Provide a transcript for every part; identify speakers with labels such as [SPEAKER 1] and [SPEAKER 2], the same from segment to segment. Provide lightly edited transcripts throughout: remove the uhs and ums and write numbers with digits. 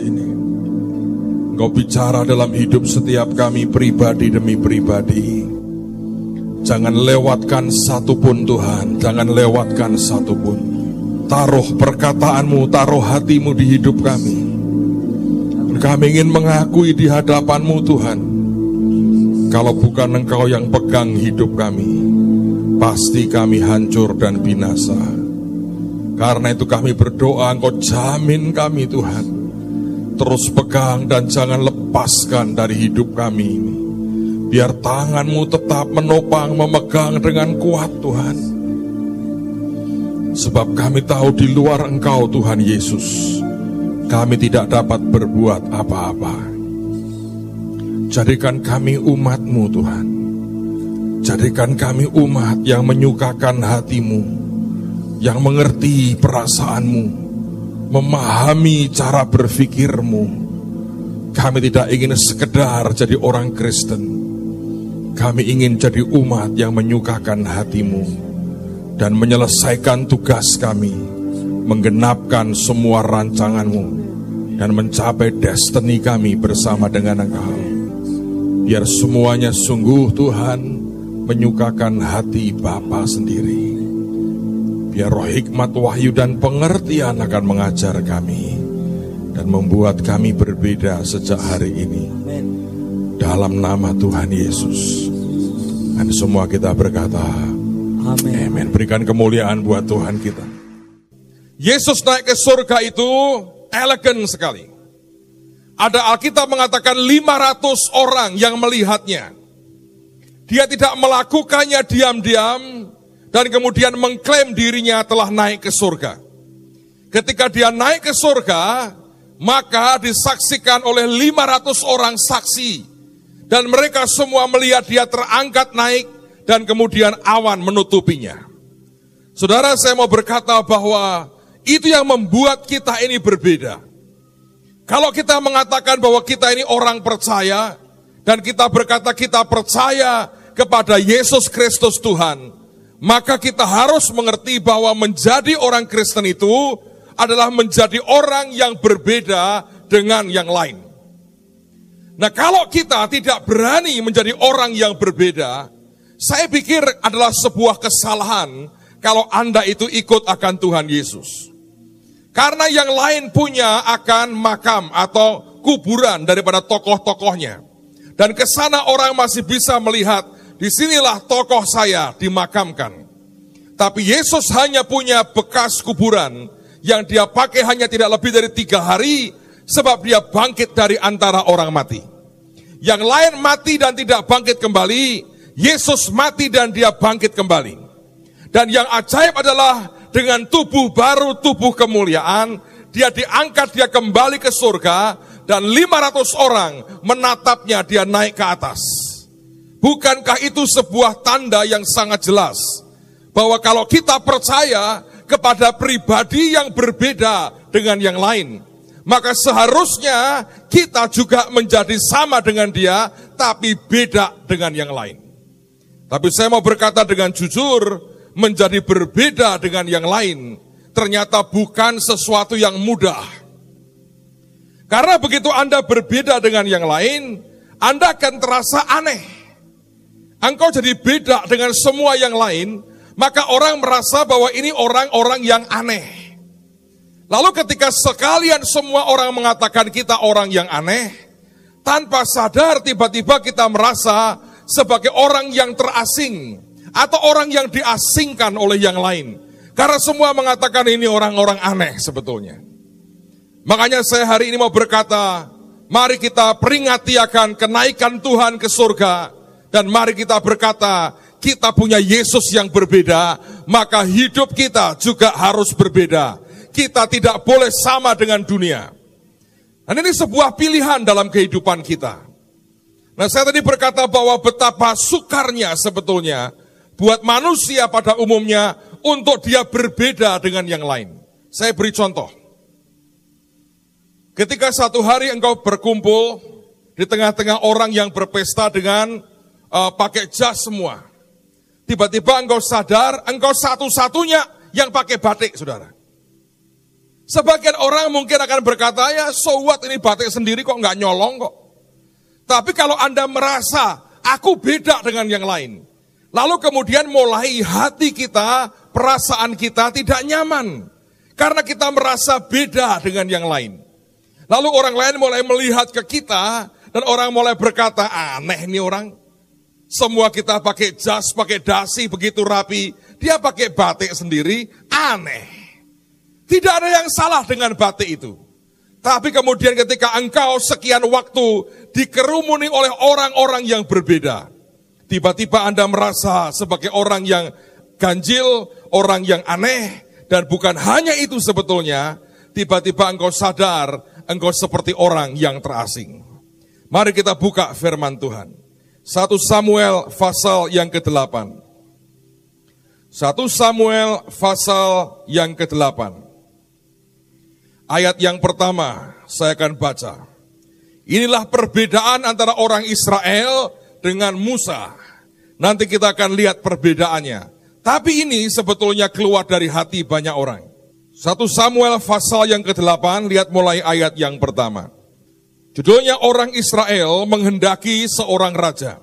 [SPEAKER 1] ini. Engkau bicara dalam hidup setiap kami pribadi demi pribadi. Jangan lewatkan satupun Tuhan, jangan lewatkan satupun. Taruh perkataanmu, taruh hatimu di hidup kami. Kami ingin mengakui di hadapanmu Tuhan, kalau bukan Engkau yang pegang hidup kami, pasti kami hancur dan binasa. Karena itu kami berdoa, Engkau jamin kami Tuhan, terus pegang dan jangan lepaskan dari hidup kami ini. Biar tangan-Mu tetap menopang, memegang dengan kuat Tuhan. Sebab kami tahu di luar Engkau Tuhan Yesus, kami tidak dapat berbuat apa-apa. Jadikan kami umat-Mu Tuhan. Jadikan kami umat yang menyukakan hati-Mu, yang mengerti perasaan-Mu, memahami cara berpikir-Mu. Kami tidak ingin sekedar jadi orang Kristen. Kami ingin jadi umat yang menyukakan hati-Mu dan menyelesaikan tugas kami, menggenapkan semua rancangan-Mu dan mencapai destiny kami bersama dengan Engkau. Biar semuanya sungguh Tuhan menyukakan hati Bapa sendiri. Biar roh hikmat, wahyu dan pengertian akan mengajar kami dan membuat kami berbeda sejak hari ini. Dalam nama Tuhan Yesus. Dan semua kita berkata amin. Berikan kemuliaan buat Tuhan kita. Yesus naik ke surga itu elegan sekali. Ada Alkitab mengatakan 500 orang yang melihatnya. Dia tidak melakukannya diam-diam dan kemudian mengklaim dirinya telah naik ke surga. Ketika dia naik ke surga, maka disaksikan oleh 500 orang saksi. Dan mereka semua melihat dia terangkat naik dan kemudian awan menutupinya. Saudara, saya mau berkata bahwa itu yang membuat kita ini berbeda. Kalau kita mengatakan bahwa kita ini orang percaya, dan kita berkata kita percaya kepada Yesus Kristus Tuhan, maka kita harus mengerti bahwa menjadi orang Kristen itu adalah menjadi orang yang berbeda dengan yang lain. Nah, kalau kita tidak berani menjadi orang yang berbeda, saya pikir adalah sebuah kesalahan kalau Anda itu ikut akan Tuhan Yesus. Karena yang lain punya akan makam atau kuburan daripada tokoh-tokohnya. Dan ke sana orang masih bisa melihat, disinilah tokoh saya dimakamkan. Tapi Yesus hanya punya bekas kuburan yang dia pakai hanya tidak lebih dari 3 hari, sebab dia bangkit dari antara orang mati. Yang lain mati dan tidak bangkit kembali, Yesus mati dan dia bangkit kembali. Dan yang ajaib adalah dengan tubuh baru, tubuh kemuliaan, dia diangkat, dia kembali ke surga, dan 500 orang menatapnya dia naik ke atas. Bukankah itu sebuah tanda yang sangat jelas, bahwa kalau kita percaya kepada pribadi yang berbeda dengan yang lain, maka seharusnya kita juga menjadi sama dengan dia, tapi beda dengan yang lain. Tapi saya mau berkata dengan jujur, menjadi berbeda dengan yang lain ternyata bukan sesuatu yang mudah. Karena begitu Anda berbeda dengan yang lain, Anda akan terasa aneh. Engkau jadi beda dengan semua yang lain, maka orang merasa bahwa ini orang-orang yang aneh. Lalu ketika sekalian semua orang mengatakan kita orang yang aneh, tanpa sadar tiba-tiba kita merasa sebagai orang yang terasing atau orang yang diasingkan oleh yang lain. Karena semua mengatakan ini orang-orang aneh sebetulnya. Makanya saya hari ini mau berkata, mari kita peringati akan kenaikan Tuhan ke surga. Dan mari kita berkata, kita punya Yesus yang berbeda, maka hidup kita juga harus berbeda. Kita tidak boleh sama dengan dunia. Dan ini sebuah pilihan dalam kehidupan kita. Nah, saya tadi berkata bahwa betapa sukarnya sebetulnya buat manusia pada umumnya untuk dia berbeda dengan yang lain. Saya beri contoh. Ketika satu hari engkau berkumpul di tengah-tengah orang yang berpesta dengan pakai jas semua. Tiba-tiba engkau sadar, engkau satu-satunya yang pakai batik, saudara. Sebagian orang mungkin akan berkata, ya so what, ini batik sendiri kok nggak nyolong kok. Tapi kalau Anda merasa, aku beda dengan yang lain. Lalu kemudian mulai hati kita, perasaan kita tidak nyaman. Karena kita merasa beda dengan yang lain. Lalu orang lain mulai melihat ke kita, dan orang mulai berkata, aneh nih orang. Semua kita pakai jas, pakai dasi, begitu rapi. Dia pakai batik sendiri, aneh. Tidak ada yang salah dengan batik itu. Tapi kemudian ketika engkau sekian waktu dikerumuni oleh orang-orang yang berbeda, tiba-tiba Anda merasa sebagai orang yang ganjil, orang yang aneh, dan bukan hanya itu sebetulnya, tiba-tiba engkau sadar, engkau seperti orang yang terasing. Mari kita buka firman Tuhan. 1 Samuel pasal yang ke-8. 1 Samuel pasal yang ke-8. Ayat yang pertama saya akan baca. Inilah perbedaan antara orang Israel dengan Musa. Nanti kita akan lihat perbedaannya. Tapi ini sebetulnya keluar dari hati banyak orang. 1 Samuel pasal yang ke-8, lihat mulai ayat yang pertama. Judulnya orang Israel menghendaki seorang raja.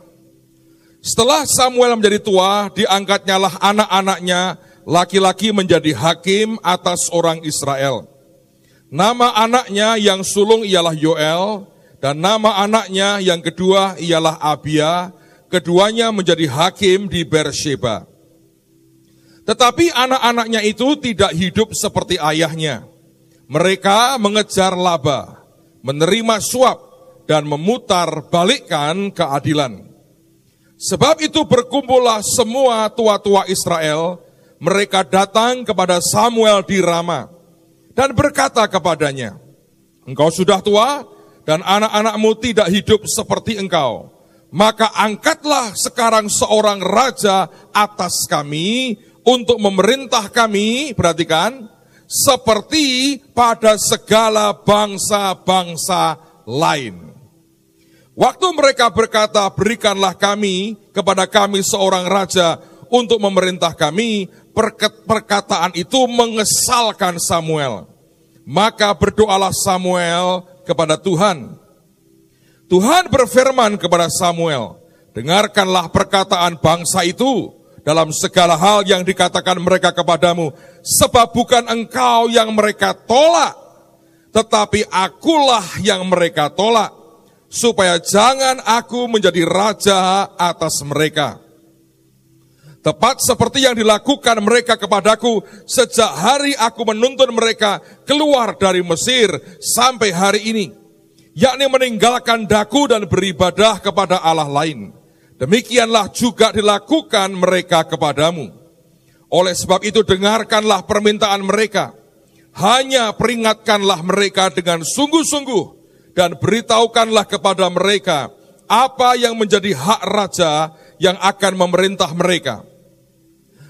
[SPEAKER 1] Setelah Samuel menjadi tua, diangkatnyalah anak-anaknya laki-laki menjadi hakim atas orang Israel. Nama anaknya yang sulung ialah Yoel, dan nama anaknya yang kedua ialah Abia. Keduanya menjadi hakim di Beersheba. Tetapi anak-anaknya itu tidak hidup seperti ayahnya. Mereka mengejar laba, menerima suap, dan memutar balikkan keadilan. Sebab itu berkumpullah semua tua-tua Israel. Mereka datang kepada Samuel di Rama dan berkata kepadanya, engkau sudah tua dan anak-anakmu tidak hidup seperti engkau. Maka angkatlah sekarang seorang raja atas kami untuk memerintah kami, perhatikan, seperti pada segala bangsa-bangsa lain. Waktu mereka berkata, berikanlah kami kepada kami seorang raja untuk memerintah kami, perkataan itu mengesalkan Samuel. Maka berdoalah Samuel kepada Tuhan. Tuhan berfirman kepada Samuel, dengarkanlah perkataan bangsa itu dalam segala hal yang dikatakan mereka kepadamu, sebab bukan engkau yang mereka tolak, tetapi akulah yang mereka tolak, supaya jangan aku menjadi raja atas mereka. Tepat seperti yang dilakukan mereka kepadaku sejak hari aku menuntun mereka keluar dari Mesir sampai hari ini, yakni meninggalkan daku dan beribadah kepada Allah lain. Demikianlah juga dilakukan mereka kepadamu. Oleh sebab itu dengarkanlah permintaan mereka. Hanya peringatkanlah mereka dengan sungguh-sungguh dan beritahukanlah kepada mereka apa yang menjadi hak raja yang akan memerintah mereka.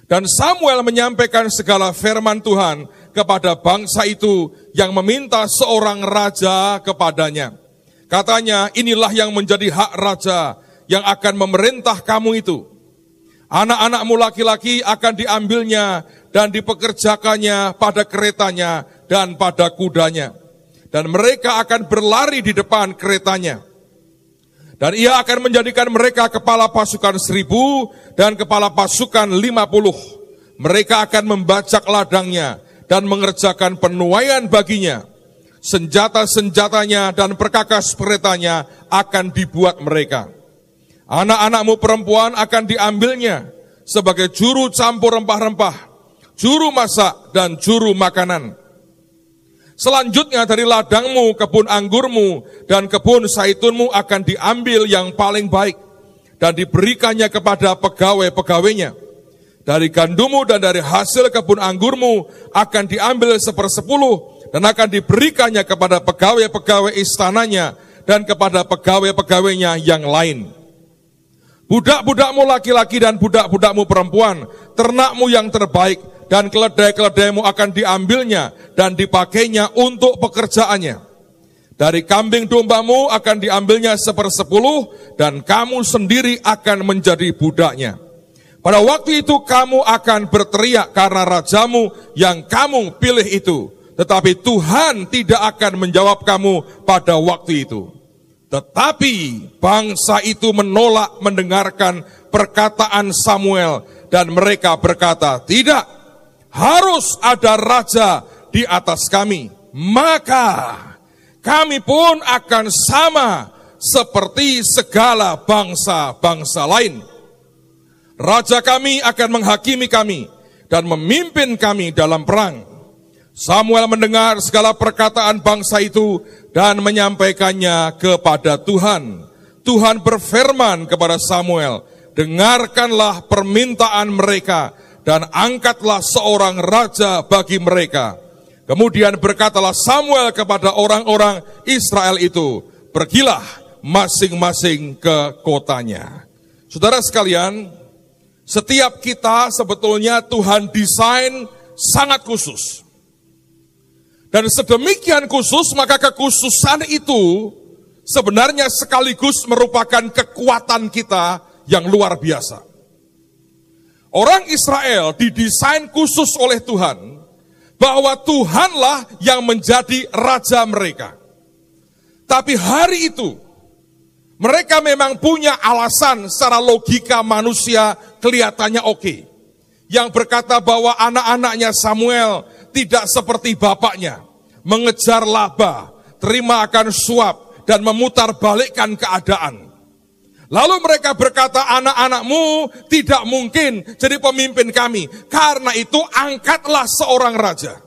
[SPEAKER 1] Dan Samuel menyampaikan segala firman Tuhan kepada bangsa itu yang meminta seorang raja kepadanya. Katanya, inilah yang menjadi hak raja yang akan memerintah kamu itu. Anak-anakmu laki-laki akan diambilnya dan dipekerjakannya pada keretanya dan pada kudanya. Dan mereka akan berlari di depan keretanya. Dan ia akan menjadikan mereka kepala pasukan 1.000 dan kepala pasukan 50. Mereka akan membajak ladangnya dan mengerjakan penuaian baginya. Senjata-senjatanya dan perkakas keretanya akan dibuat mereka. Anak-anakmu perempuan akan diambilnya sebagai juru campur rempah-rempah, juru masak dan juru makanan. Selanjutnya dari ladangmu, kebun anggurmu, dan kebun zaitunmu akan diambil yang paling baik, dan diberikannya kepada pegawai-pegawainya. Dari gandummu dan dari hasil kebun anggurmu akan diambil 1/10, dan akan diberikannya kepada pegawai-pegawai istananya, dan kepada pegawai-pegawainya yang lain. Budak-budakmu laki-laki dan budak-budakmu perempuan, ternakmu yang terbaik, dan keledai-keledaimu akan diambilnya dan dipakainya untuk pekerjaannya. Dari kambing dombamu akan diambilnya 1/10 dan kamu sendiri akan menjadi budaknya. Pada waktu itu kamu akan berteriak karena rajamu yang kamu pilih itu. tetapi Tuhan tidak akan menjawab kamu pada waktu itu. Tetapi bangsa itu menolak mendengarkan perkataan Samuel dan mereka berkata, tidak, harus ada raja di atas kami. Maka kami pun akan sama seperti segala bangsa-bangsa lain. Raja kami akan menghakimi kami dan memimpin kami dalam perang. Samuel mendengar segala perkataan bangsa itu dan menyampaikannya kepada Tuhan. Tuhan berfirman kepada Samuel, dengarkanlah permintaan mereka dan angkatlah seorang raja bagi mereka. Kemudian berkatalah Samuel kepada orang-orang Israel itu, pergilah masing-masing ke kotanya. Saudara sekalian, setiap kita sebetulnya Tuhan desain sangat khusus. Dan sedemikian khusus, maka kekhususan itu sebenarnya sekaligus merupakan kekuatan kita yang luar biasa. Orang Israel didesain khusus oleh Tuhan, bahwa Tuhanlah yang menjadi raja mereka. Tapi hari itu, mereka memang punya alasan secara logika manusia kelihatannya oke. Yang berkata bahwa anak-anaknya Samuel tidak seperti bapaknya, mengejar laba, terima akan suap, dan memutarbalikkan keadaan. Lalu mereka berkata, anak-anakmu tidak mungkin jadi pemimpin kami, karena itu angkatlah seorang raja.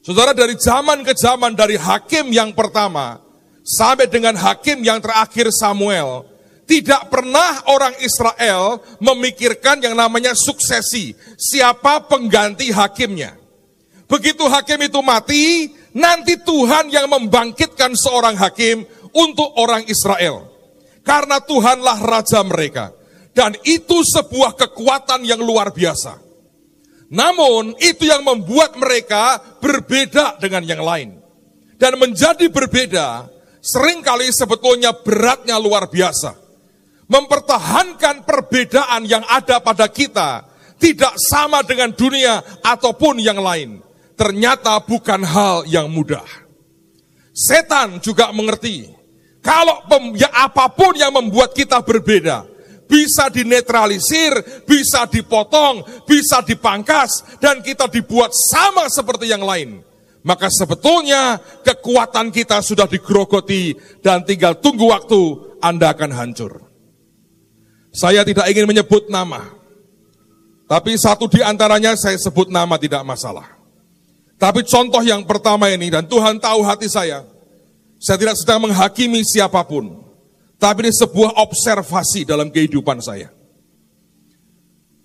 [SPEAKER 1] Saudara, dari zaman ke zaman, dari hakim yang pertama, sampai dengan hakim yang terakhir Samuel, tidak pernah orang Israel memikirkan yang namanya suksesi, siapa pengganti hakimnya. Begitu hakim itu mati, nanti Tuhan yang membangkitkan seorang hakim untuk orang Israel. Karena Tuhanlah raja mereka. Dan itu sebuah kekuatan yang luar biasa. Namun itu yang membuat mereka berbeda dengan yang lain. Dan menjadi berbeda, seringkali sebetulnya beratnya luar biasa. Mempertahankan perbedaan yang ada pada kita tidak sama dengan dunia ataupun yang lain. Ternyata bukan hal yang mudah. Setan juga mengerti, kalau apapun yang membuat kita berbeda, bisa dinetralisir, bisa dipotong, bisa dipangkas, dan kita dibuat sama seperti yang lain. Maka sebetulnya kekuatan kita sudah digerogoti dan tinggal tunggu waktu Anda akan hancur. Saya tidak ingin menyebut nama, tapi satu di antaranya saya sebut nama tidak masalah. Tapi contoh yang pertama ini, dan Tuhan tahu hati saya tidak sedang menghakimi siapapun, tapi ini sebuah observasi dalam kehidupan saya.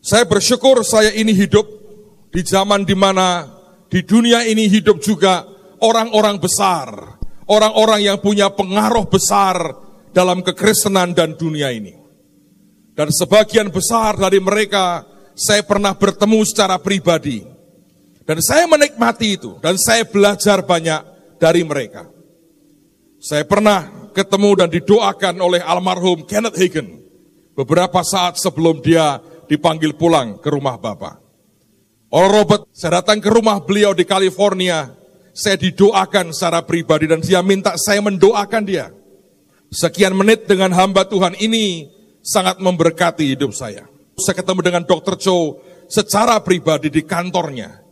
[SPEAKER 1] Saya bersyukur saya ini hidup di zaman di mana di dunia ini hidup juga orang-orang besar, orang-orang yang punya pengaruh besar dalam kekristenan dan dunia ini. Dan sebagian besar dari mereka saya pernah bertemu secara pribadi. Dan saya menikmati itu, dan saya belajar banyak dari mereka. Saya pernah ketemu dan didoakan oleh almarhum Kenneth Hagin beberapa saat sebelum dia dipanggil pulang ke rumah Bapa. Robert, saya datang ke rumah beliau di California, saya didoakan secara pribadi dan dia minta saya mendoakan dia. Sekian menit dengan hamba Tuhan ini sangat memberkati hidup saya. Saya ketemu dengan Dr. Cho secara pribadi di kantornya.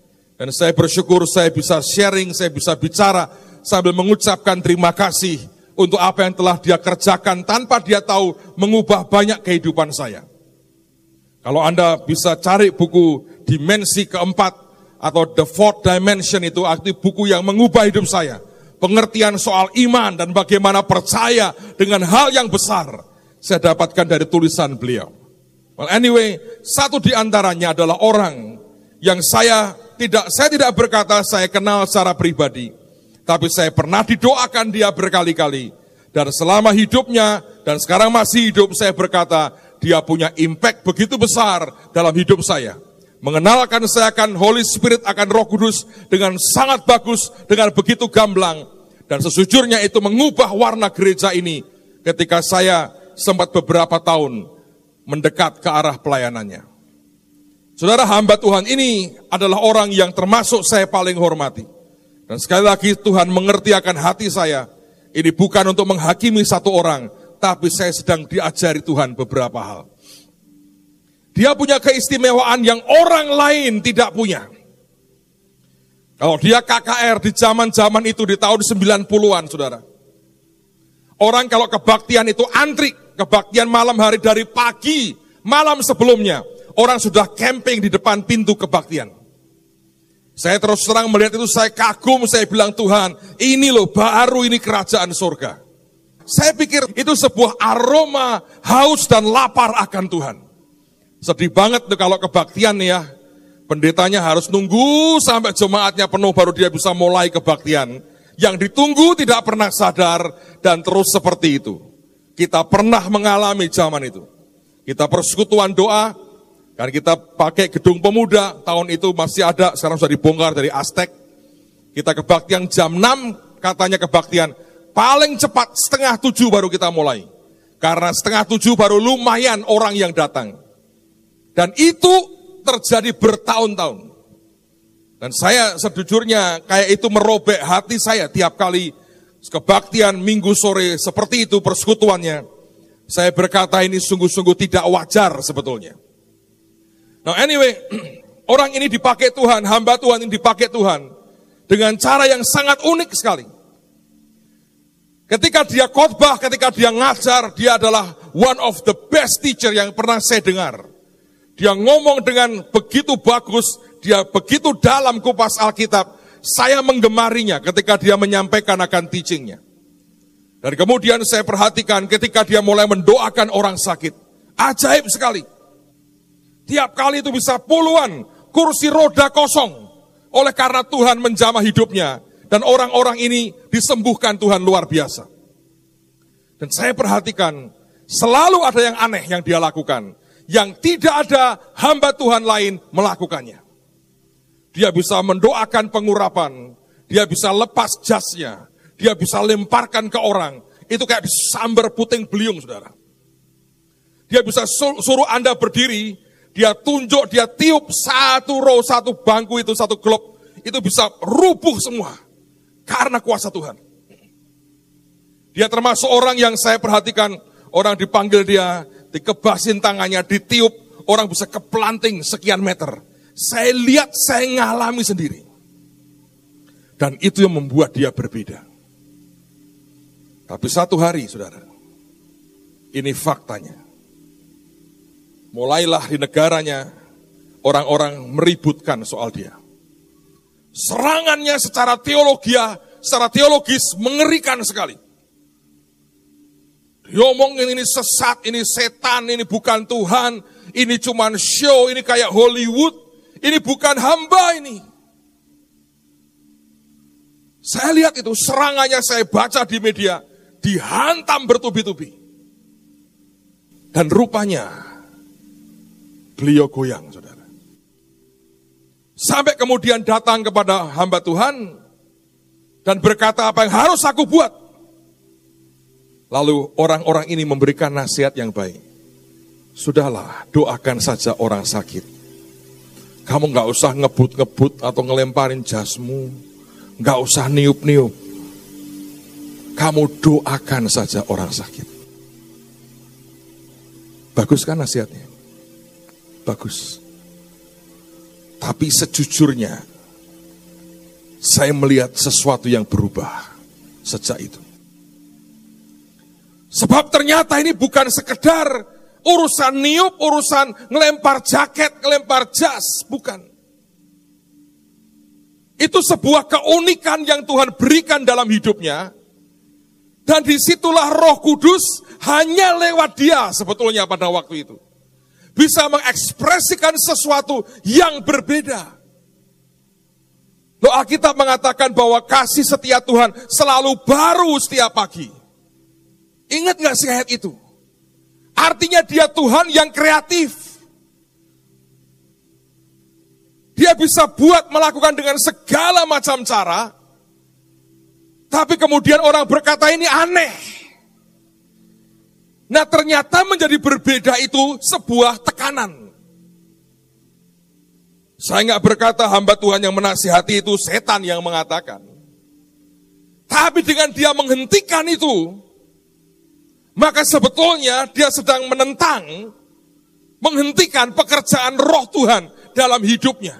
[SPEAKER 1] Dan saya bersyukur saya bisa sharing, saya bisa bicara sambil mengucapkan terima kasih untuk apa yang telah dia kerjakan tanpa dia tahu mengubah banyak kehidupan saya. Kalau Anda bisa cari buku Dimensi Keempat atau The Fourth Dimension, itu arti buku yang mengubah hidup saya. Pengertian soal iman dan bagaimana percaya dengan hal yang besar saya dapatkan dari tulisan beliau. Well, anyway, satu di antaranya adalah orang yang saya tidak berkata saya kenal secara pribadi, tapi saya pernah didoakan dia berkali-kali. Dan selama hidupnya, dan sekarang masih hidup, saya berkata, dia punya impact begitu besar dalam hidup saya. Mengenalkan saya akan Holy Spirit, akan Roh Kudus dengan sangat bagus, dengan begitu gamblang. Dan sejujurnya itu mengubah warna gereja ini ketika saya sempat beberapa tahun mendekat ke arah pelayanannya. Saudara, hamba Tuhan ini adalah orang yang termasuk saya paling hormati. Dan sekali lagi Tuhan mengerti akan hati saya. Ini bukan untuk menghakimi satu orang, tapi saya sedang diajari Tuhan beberapa hal. Dia punya keistimewaan yang orang lain tidak punya. Kalau dia KKR di zaman-zaman itu di tahun 90-an, saudara. Orang kalau kebaktian itu antri, kebaktian malam hari dari pagi, malam sebelumnya. Orang sudah camping di depan pintu kebaktian. Saya terus terang melihat itu, saya kagum, saya bilang Tuhan, ini loh baru ini kerajaan surga. Saya pikir itu sebuah aroma haus dan lapar akan Tuhan. Sedih banget tuh kalau kebaktian nih ya, pendetanya harus nunggu sampai jemaatnya penuh baru dia bisa mulai kebaktian. Yang ditunggu tidak pernah sadar dan terus seperti itu. Kita pernah mengalami zaman itu. Kita persekutuan doa, kan kita pakai gedung pemuda, tahun itu masih ada, sekarang sudah dibongkar dari Aztek. Kita kebaktian jam 6, katanya kebaktian, paling cepat 6:30 baru kita mulai. Karena 6:30 baru lumayan orang yang datang. Dan itu terjadi bertahun-tahun. Dan saya sejujurnya kayak itu merobek hati saya tiap kali kebaktian minggu sore seperti itu persekutuannya. Saya berkata ini sungguh-sungguh tidak wajar sebetulnya. Nah anyway, orang ini dipakai Tuhan, hamba Tuhan ini dipakai Tuhan dengan cara yang sangat unik sekali. Ketika dia khotbah, ketika dia ngajar, dia adalah one of the best teacher yang pernah saya dengar. Dia ngomong dengan begitu bagus, dia begitu dalam kupas Alkitab, saya menggemarinya ketika dia menyampaikan akan teachingnya. Dan kemudian saya perhatikan ketika dia mulai mendoakan orang sakit, ajaib sekali. Tiap kali itu bisa puluhan kursi roda kosong. Oleh karena Tuhan menjamah hidupnya. Dan orang-orang ini disembuhkan Tuhan luar biasa. Dan saya perhatikan, selalu ada yang aneh yang dia lakukan. Yang tidak ada hamba Tuhan lain melakukannya. Dia bisa mendoakan pengurapan. Dia bisa lepas jasnya. Dia bisa lemparkan ke orang. Itu kayak disambar puting beliung, saudara. Dia bisa suruh Anda berdiri. Dia tunjuk, dia tiup satu row, satu bangku itu, satu klub. Itu bisa rubuh semua. Karena kuasa Tuhan. Dia termasuk orang yang saya perhatikan. Orang dipanggil dia, dikebasin tangannya, ditiup. Orang bisa keplanting sekian meter. Saya lihat, saya ngalami sendiri. Dan itu yang membuat dia berbeda. Tapi satu hari, saudara. Ini faktanya. Mulailah di negaranya orang-orang meributkan soal dia. Serangannya secara teologis mengerikan sekali. Diomongin ini sesat, ini setan, ini bukan Tuhan, ini cuman show, ini kayak Hollywood, ini bukan hamba ini. Saya lihat itu serangannya, saya baca di media, dihantam bertubi-tubi. Dan rupanya beliau goyang, saudara. Sampai kemudian datang kepada hamba Tuhan dan berkata apa yang harus aku buat. Lalu orang-orang ini memberikan nasihat yang baik. Sudahlah, doakan saja orang sakit. Kamu gak usah ngebut-ngebut atau ngelemparin jasmu. Gak usah niup-niup. Kamu doakan saja orang sakit. Bagus kan nasihatnya? Bagus. Tapi sejujurnya, saya melihat sesuatu yang berubah sejak itu. Sebab ternyata ini bukan sekedar urusan niup, urusan ngelempar jaket, ngelempar jas, bukan. Itu sebuah keunikan yang Tuhan berikan dalam hidupnya. Dan disitulah Roh Kudus hanya lewat dia sebetulnya pada waktu itu. Bisa mengekspresikan sesuatu yang berbeda. Alkitab mengatakan bahwa kasih setia Tuhan selalu baru setiap pagi. Ingat gak sih ayat itu? Artinya dia Tuhan yang kreatif. Dia bisa buat melakukan dengan segala macam cara. Tapi kemudian orang berkata ini aneh. Nah ternyata menjadi berbeda itu sebuah tekanan. Saya nggak berkata hamba Tuhan yang menasihati itu setan yang mengatakan. Tapi dengan dia menghentikan itu, maka sebetulnya dia sedang menentang, menghentikan pekerjaan roh Tuhan dalam hidupnya.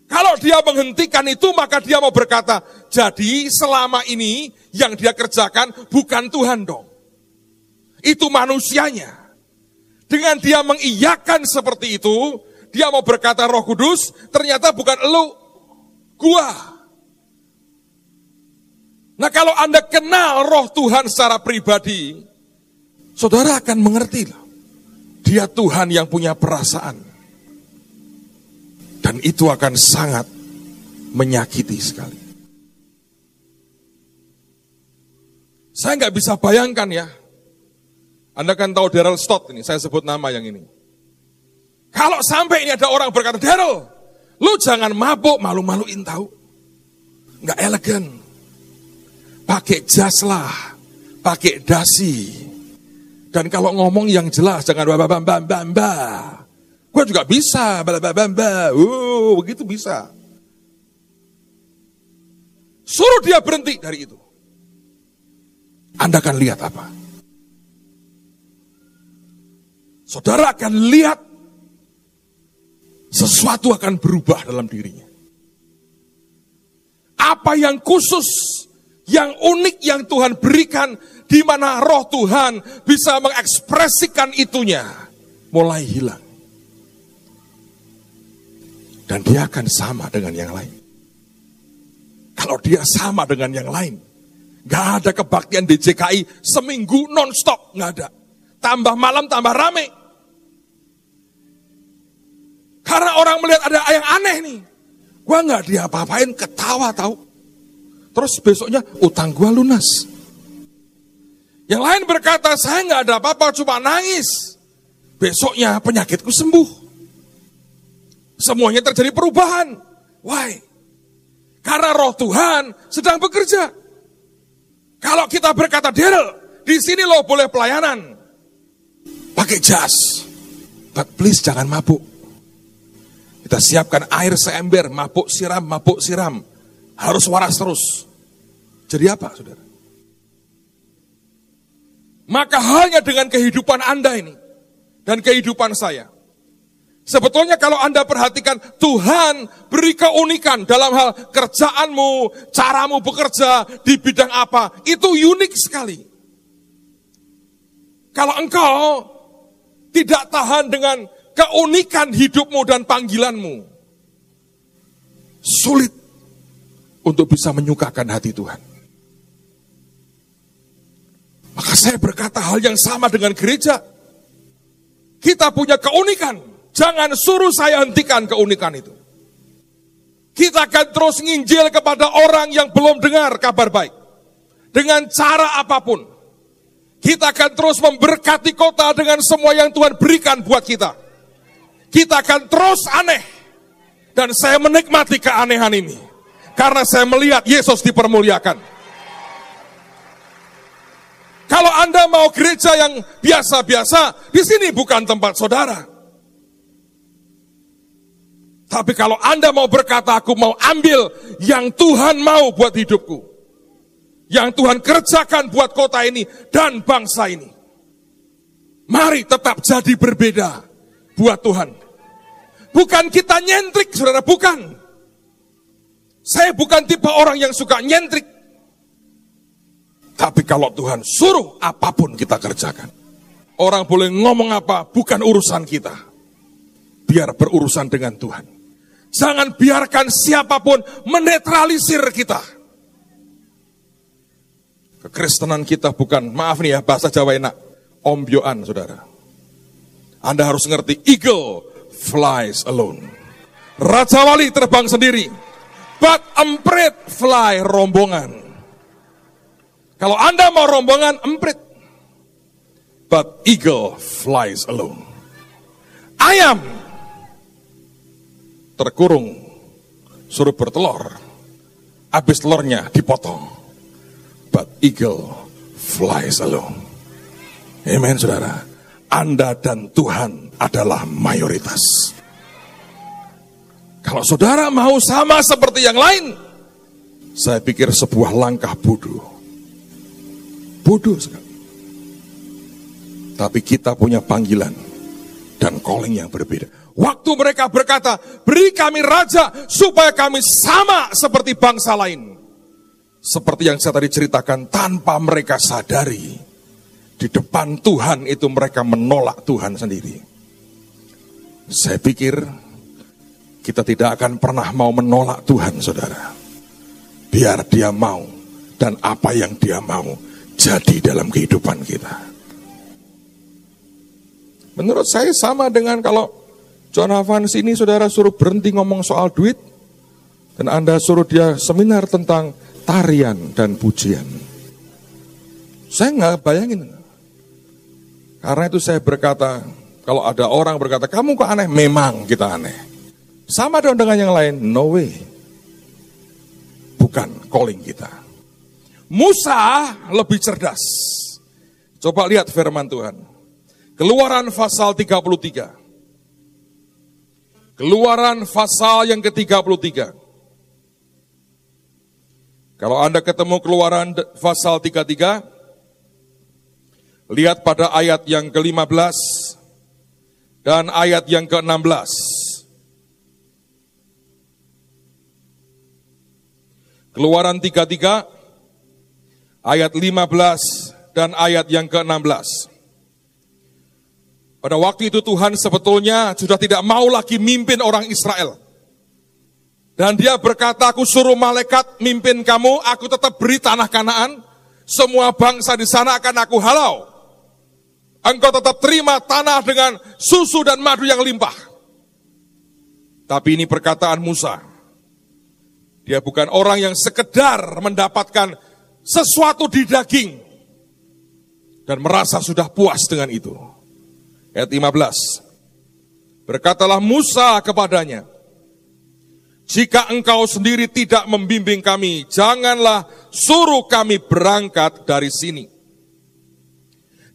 [SPEAKER 1] Kalau dia menghentikan itu, maka dia mau berkata, jadi selama ini yang dia kerjakan bukan Tuhan dong. Itu manusianya. Dengan dia mengiyakan seperti itu, dia mau berkata Roh Kudus, ternyata bukan elu, gua. Nah kalau Anda kenal roh Tuhan secara pribadi, saudara akan mengerti loh. Dia Tuhan yang punya perasaan. Dan itu akan sangat menyakiti sekali. Saya nggak bisa bayangkan ya. Anda kan tahu Daryl Stott ini, saya sebut nama yang ini. Kalau sampai ini ada orang berkata, Daryl, lu jangan mabuk, malu-maluin tahu. Nggak elegan. Pakai jas lah, pakai dasi. Dan kalau ngomong yang jelas, jangan bamba. Gue juga bisa, bamba. Begitu bisa. Suruh dia berhenti dari itu. Anda akan lihat apa? Saudara akan lihat sesuatu akan berubah dalam dirinya. Apa yang khusus, yang unik yang Tuhan berikan, di mana roh Tuhan bisa mengekspresikan itunya, mulai hilang. Dan dia akan sama dengan yang lain. Kalau dia sama dengan yang lain, gak ada kebaktian di DJKI seminggu non-stop, gak ada. Tambah malam tambah rame. Karena orang melihat ada yang aneh nih. Gua gak diapa-apain, ketawa tahu. Terus besoknya utang gua lunas. Yang lain berkata, saya gak ada apa-apa, cuma nangis. Besoknya penyakitku sembuh. Semuanya terjadi perubahan. Why? Karena roh Tuhan sedang bekerja. Kalau kita berkata, Daryl, di sini lo boleh pelayanan. Pakai jas. But please jangan mabuk. Kita siapkan air seember, mabuk siram. Harus waras terus. Jadi apa, saudara? Maka halnya dengan kehidupan Anda ini. Dan kehidupan saya. Sebetulnya kalau Anda perhatikan, Tuhan beri keunikan dalam hal kerjaanmu, caramu bekerja, di bidang apa. Itu unik sekali. Kalau engkau tidak tahan dengan keunikan hidupmu dan panggilanmu, sulit untuk bisa menyukakan hati Tuhan. Maka saya berkata hal yang sama dengan gereja. Kita punya keunikan. Jangan suruh saya hentikan keunikan itu. Kita akan terus nginjil kepada orang yang belum dengar kabar baik. Dengan cara apapun. Kita akan terus memberkati kota dengan semua yang Tuhan berikan buat kita. Kita akan terus aneh. Dan saya menikmati keanehan ini. Karena saya melihat Yesus dipermuliakan. Kalau Anda mau gereja yang biasa-biasa, di sini bukan tempat saudara. Tapi kalau Anda mau berkata, aku mau ambil yang Tuhan mau buat hidupku. Yang Tuhan kerjakan buat kota ini dan bangsa ini. Mari tetap jadi berbeda buat Tuhan. Bukan kita nyentrik, saudara, bukan. Saya bukan tipe orang yang suka nyentrik. Tapi kalau Tuhan suruh, apapun kita kerjakan. Orang boleh ngomong apa, bukan urusan kita. Biar berurusan dengan Tuhan. Jangan biarkan siapapun menetralisir kita. Kekristenan kita bukan, maaf nih ya, bahasa Jawa enak, ombyoan, saudara. Anda harus ngerti, eagle flies alone. Raja Wali terbang sendiri, but emprit fly rombongan. Kalau Anda mau rombongan, emprit. But eagle flies alone. Ayam terkurung, suruh bertelur, habis telurnya dipotong. But eagle flies alone. Amen, saudara. Anda dan Tuhan adalah mayoritas. Kalau saudara mau sama seperti yang lain, Saya pikir sebuah langkah bodoh. Bodoh sekali. Tapi kita punya panggilan dan calling yang berbeda. Waktu mereka berkata, beri kami raja supaya kami sama seperti bangsa lain. Seperti yang saya tadi ceritakan, tanpa mereka sadari, di depan Tuhan itu mereka menolak Tuhan sendiri. Saya pikir kita tidak akan pernah mau menolak Tuhan, saudara. Biar dia mau, dan apa yang dia mau jadi dalam kehidupan kita. Menurut saya sama dengan kalau John Havans ini saudara suruh berhenti ngomong soal duit, dan Anda suruh dia seminar tentang tarian dan pujian. Saya nggak bayangin. Karena itu saya berkata, kalau ada orang berkata, kamu kok aneh? Memang kita aneh. Sama dong dengan yang lain, no way. Bukan calling kita. Musa lebih cerdas. Coba lihat firman Tuhan. Keluaran pasal 33. Keluaran pasal yang ke-33. Kalau Anda ketemu Keluaran pasal 33, lihat pada ayat yang ke-15 dan ayat yang ke-16. Keluaran 33, ayat 15 dan ayat yang ke-16. Pada waktu itu Tuhan sebetulnya sudah tidak mau lagi mimpin orang Israel. Dan dia berkata, aku suruh malaikat mimpin kamu, aku tetap beri tanah Kanaan, semua bangsa di sana akan aku halau. Engkau tetap terima tanah dengan susu dan madu yang limpah. Tapi ini perkataan Musa. Dia bukan orang yang sekedar mendapatkan sesuatu di daging dan merasa sudah puas dengan itu. Ayat 15. Berkatalah Musa kepadanya, jika engkau sendiri tidak membimbing kami, janganlah suruh kami berangkat dari sini.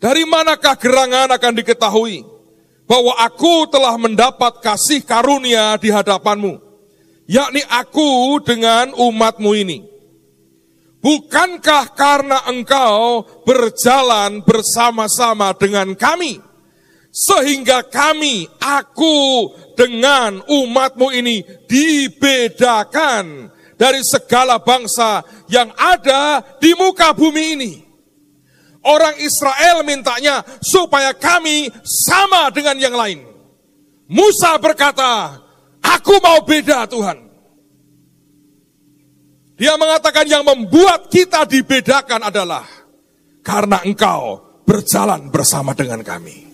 [SPEAKER 1] Dari manakah gerangan akan diketahui bahwa aku telah mendapat kasih karunia di hadapanmu, yakni aku dengan umatmu ini. Bukankah karena engkau berjalan bersama-sama dengan kami, sehingga kami, aku dengan umatmu ini dibedakan dari segala bangsa yang ada di muka bumi ini. Orang Israel mintanya supaya kami sama dengan yang lain. Musa berkata, aku mau beda Tuhan. Dia mengatakan yang membuat kita dibedakan adalah karena engkau berjalan bersama dengan kami.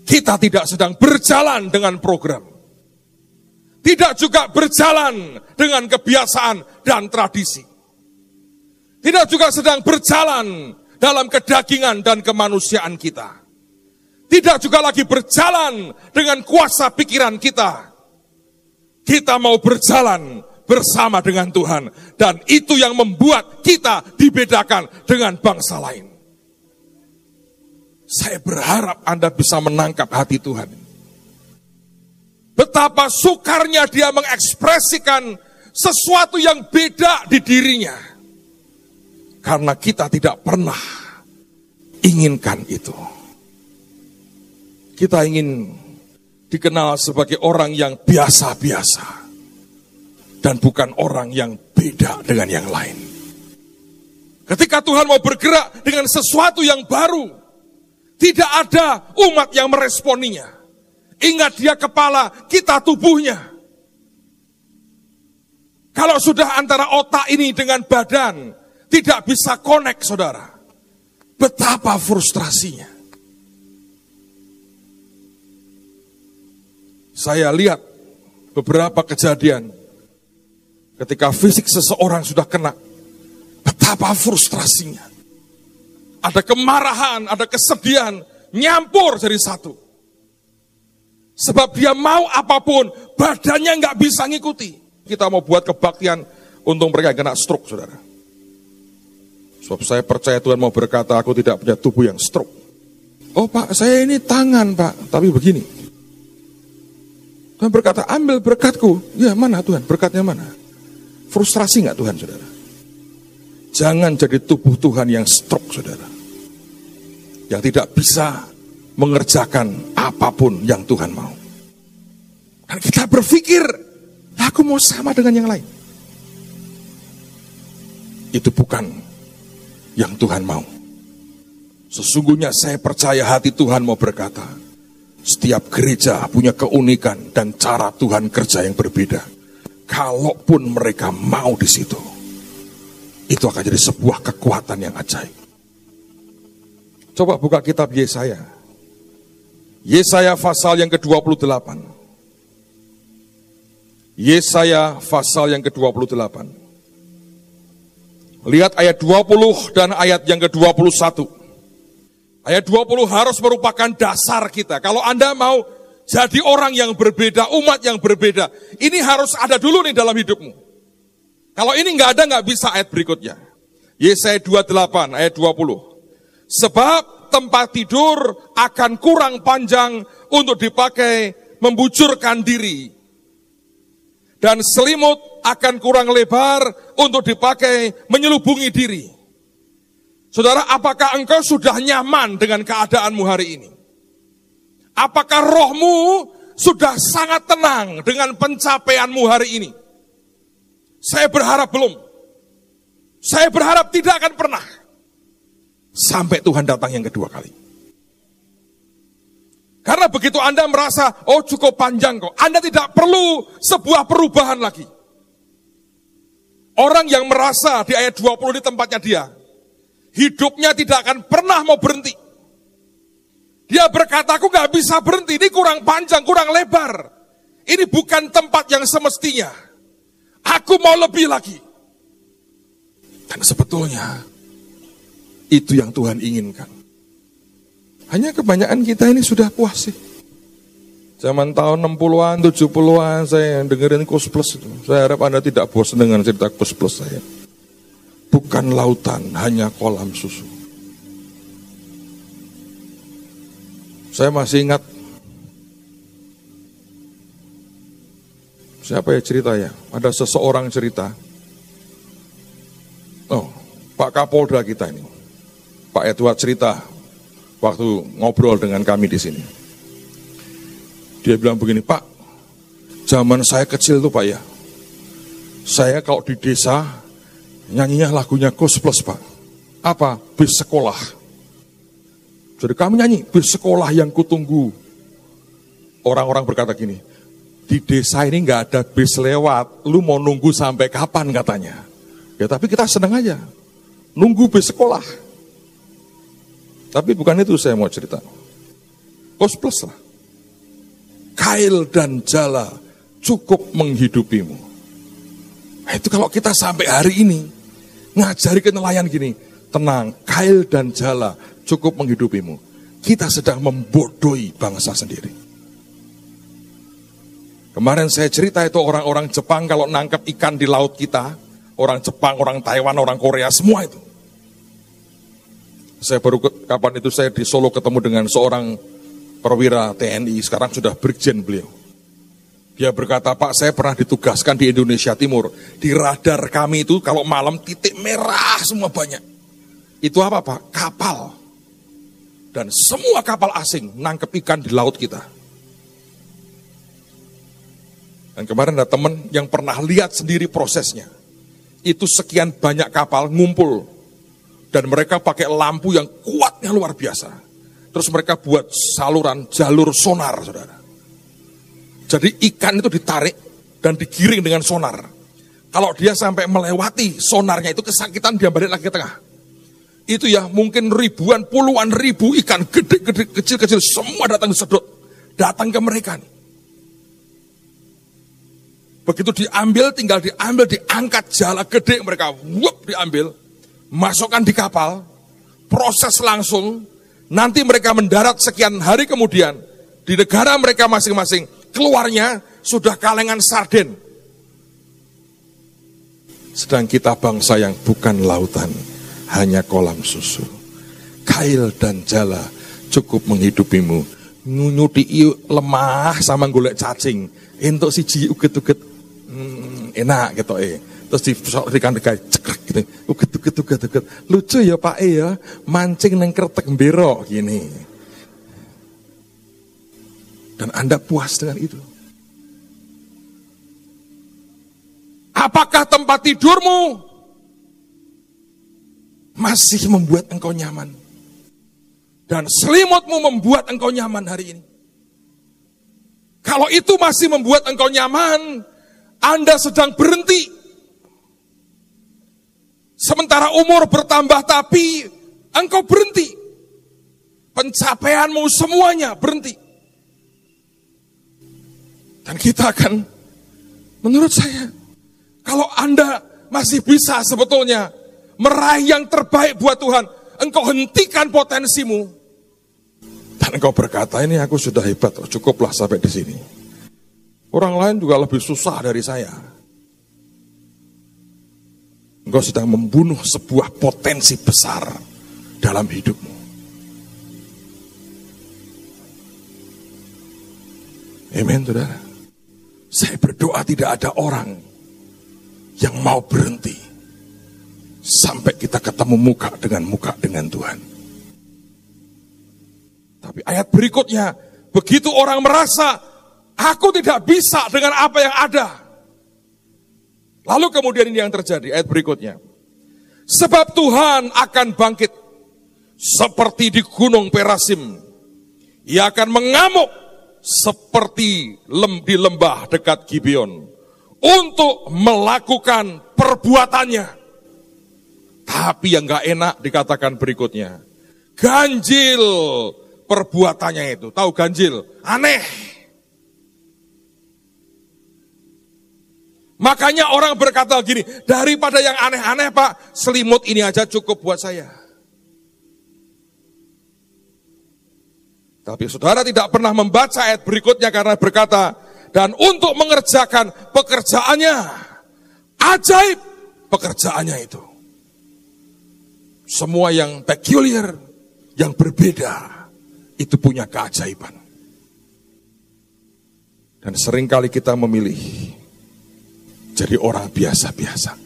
[SPEAKER 1] Kita tidak sedang berjalan dengan program. Tidak juga berjalan dengan kebiasaan dan tradisi. Tidak juga sedang berjalan dalam kedagingan dan kemanusiaan kita. Tidak juga lagi berjalan dengan kuasa pikiran kita. Kita mau berjalan bersama dengan Tuhan. Dan itu yang membuat kita dibedakan dengan bangsa lain. Saya berharap Anda bisa menangkap hati Tuhan. Betapa sukarnya dia mengekspresikan sesuatu yang beda di dirinya. Karena kita tidak pernah inginkan itu. Kita ingin dikenal sebagai orang yang biasa-biasa. Dan bukan orang yang beda dengan yang lain. Ketika Tuhan mau bergerak dengan sesuatu yang baru, tidak ada umat yang meresponinya. Ingat dia kepala, kita tubuhnya. Kalau sudah antara otak ini dengan badan, tidak bisa connect saudara. Betapa frustrasinya. Saya lihat beberapa kejadian ketika fisik seseorang sudah kena. Betapa frustrasinya. Ada kemarahan, ada kesedihan, nyampur jadi satu. Sebab dia mau apapun, badannya nggak bisa ngikuti. Kita mau buat kebaktian, untung mereka kena stroke, saudara. Sebab saya percaya Tuhan mau berkata, aku tidak punya tubuh yang stroke. Oh Pak, saya ini tangan Pak, tapi begini. Tuhan berkata, ambil berkatku. Ya mana Tuhan, berkatnya mana? Frustrasi nggak Tuhan, saudara? Jangan jadi tubuh Tuhan yang stroke, saudara. Yang tidak bisa mengerjakan apapun yang Tuhan mau. Dan kita berpikir, aku mau sama dengan yang lain. Itu bukan yang Tuhan mau. Sesungguhnya saya percaya hati Tuhan mau berkata, setiap gereja punya keunikan dan cara Tuhan kerja yang berbeda. Kalaupun mereka mau di situ, itu akan jadi sebuah kekuatan yang ajaib. Coba buka kitab Yesaya. Yesaya pasal yang ke-28. Yesaya pasal yang ke-28. Lihat ayat 20 dan ayat yang ke-21. Ayat 20 harus merupakan dasar kita. Kalau Anda mau jadi orang yang berbeda, umat yang berbeda, ini harus ada dulu nih dalam hidupmu. Kalau ini nggak ada, nggak bisa ayat berikutnya. Yesaya 28 ayat 20. Sebab tempat tidur akan kurang panjang untuk dipakai membujurkan diri. Dan selimut akan kurang lebar untuk dipakai menyelubungi diri. Saudara, apakah engkau sudah nyaman dengan keadaanmu hari ini? Apakah rohmu sudah sangat tenang dengan pencapaianmu hari ini? Saya berharap belum. Saya berharap tidak akan pernah. Sampai Tuhan datang yang kedua kali. Karena begitu Anda merasa, oh cukup panjang kok. Anda tidak perlu sebuah perubahan lagi. Orang yang merasa di ayat 20 di tempatnya dia, hidupnya tidak akan pernah mau berhenti. Dia berkata, aku gak bisa berhenti, ini kurang panjang, kurang lebar. Ini bukan tempat yang semestinya. Aku mau lebih lagi. Dan sebetulnya, itu yang Tuhan inginkan. Hanya kebanyakan kita ini sudah puas sih. Zaman tahun 60-an, 70-an, saya dengerin Kus Plus itu. Saya harap Anda tidak bosan dengan cerita Kus Plus saya. Bukan lautan, hanya kolam susu. Saya masih ingat, siapa ya cerita ya? Ada seseorang cerita. Oh, Pak Kapolda kita ini, Pak Edward cerita waktu ngobrol dengan kami di sini. Dia bilang begini, Pak, zaman saya kecil tuh Pak ya, saya kalau di desa nyanyinya lagunya Kus Plus Pak. Apa? Bis sekolah. Jadi kami nyanyi, bis sekolah yang kutunggu. Orang-orang berkata gini, di desa ini gak ada bis lewat, lu mau nunggu sampai kapan katanya. Ya tapi kita senang aja, nunggu bis sekolah. Tapi bukan itu saya mau cerita. Kus Plus lah. Kail dan jala cukup menghidupimu. Nah, itu kalau kita sampai hari ini ngajari ke nelayan gini, tenang, kail dan jala cukup menghidupimu. Kita sedang membodohi bangsa sendiri. Kemarin saya cerita itu orang-orang Jepang kalau nangkap ikan di laut kita, orang Jepang, orang Taiwan, orang Korea, semua itu. Saya baru kapan itu saya di Solo ketemu dengan seorang perwira TNI, sekarang sudah brigjen beliau. Dia berkata, Pak, saya pernah ditugaskan di Indonesia Timur. Di radar kami itu kalau malam titik merah semua banyak. Itu apa Pak? Kapal. Dan semua kapal asing nangkep ikan di laut kita. Dan kemarin ada teman yang pernah lihat sendiri prosesnya. Itu sekian banyak kapal ngumpul. Dan mereka pakai lampu yang kuatnya luar biasa. Terus mereka buat saluran, jalur sonar, saudara. Jadi ikan itu ditarik dan digiring dengan sonar. Kalau dia sampai melewati sonarnya itu kesakitan, dia balik lagi ke tengah. Itu ya mungkin ribuan, puluhan ribu ikan gede-gede, kecil-kecil, semua datang disedot. Datang ke mereka nih. Begitu diambil, tinggal diambil, diangkat jala gede mereka, wup, diambil. Masukkan di kapal, proses langsung, nanti mereka mendarat sekian hari kemudian, di negara mereka masing-masing, keluarnya sudah kalengan sarden. Sedang kita bangsa yang bukan lautan, hanya kolam susu. Kail dan jala cukup menghidupimu. Nyunyuti lemah sama golek cacing. Entuk siji uget-uget enak gitu . Terus dikan cekrek gitu. Uget. Lucu ya Pak ya, mancing neng kretek berok gini. Dan Anda puas dengan itu. Apakah tempat tidurmu masih membuat engkau nyaman? Dan selimutmu membuat engkau nyaman hari ini? Kalau itu masih membuat engkau nyaman, Anda sedang berhenti. Sementara umur bertambah tapi engkau berhenti. Pencapaianmu semuanya berhenti. Dan kita akan, menurut saya, kalau Anda masih bisa sebetulnya meraih yang terbaik buat Tuhan, engkau hentikan potensimu. Dan engkau berkata, ini aku sudah hebat, cukuplah sampai di sini. Orang lain juga lebih susah dari saya. Engkau sedang membunuh sebuah potensi besar dalam hidupmu. Amin, saudara. Saya berdoa tidak ada orang yang mau berhenti sampai kita ketemu muka dengan Tuhan. Tapi ayat berikutnya, begitu orang merasa, aku tidak bisa dengan apa yang ada. Lalu kemudian ini yang terjadi, ayat berikutnya. Sebab Tuhan akan bangkit seperti di gunung Perasim. Ia akan mengamuk seperti di lembah dekat Gibeon untuk melakukan perbuatannya. Tapi yang gak enak dikatakan berikutnya. Ganjil perbuatannya itu. Tahu ganjil? Aneh. Makanya orang berkata gini, daripada yang aneh-aneh Pak, selimut ini aja cukup buat saya. Tapi saudara tidak pernah membaca ayat berikutnya karena berkata, dan untuk mengerjakan pekerjaannya, ajaib pekerjaannya itu. Semua yang peculiar, yang berbeda, itu punya keajaiban. Dan seringkali kita memilih jadi orang biasa-biasa.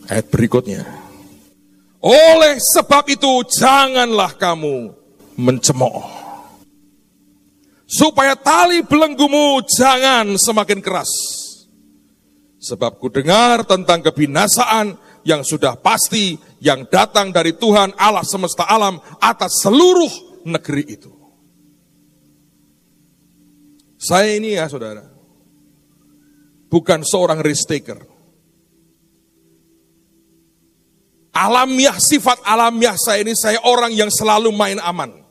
[SPEAKER 1] Ayat berikutnya. Oleh sebab itu janganlah kamu mencemooh. Supaya tali belenggumu jangan semakin keras. Sebab ku dengar tentang kebinasaan yang sudah pasti yang datang dari Tuhan Allah semesta alam atas seluruh negeri itu. Saya ini ya saudara, bukan seorang risk taker. Alamiah, sifat alamiah saya ini, saya orang yang selalu main aman.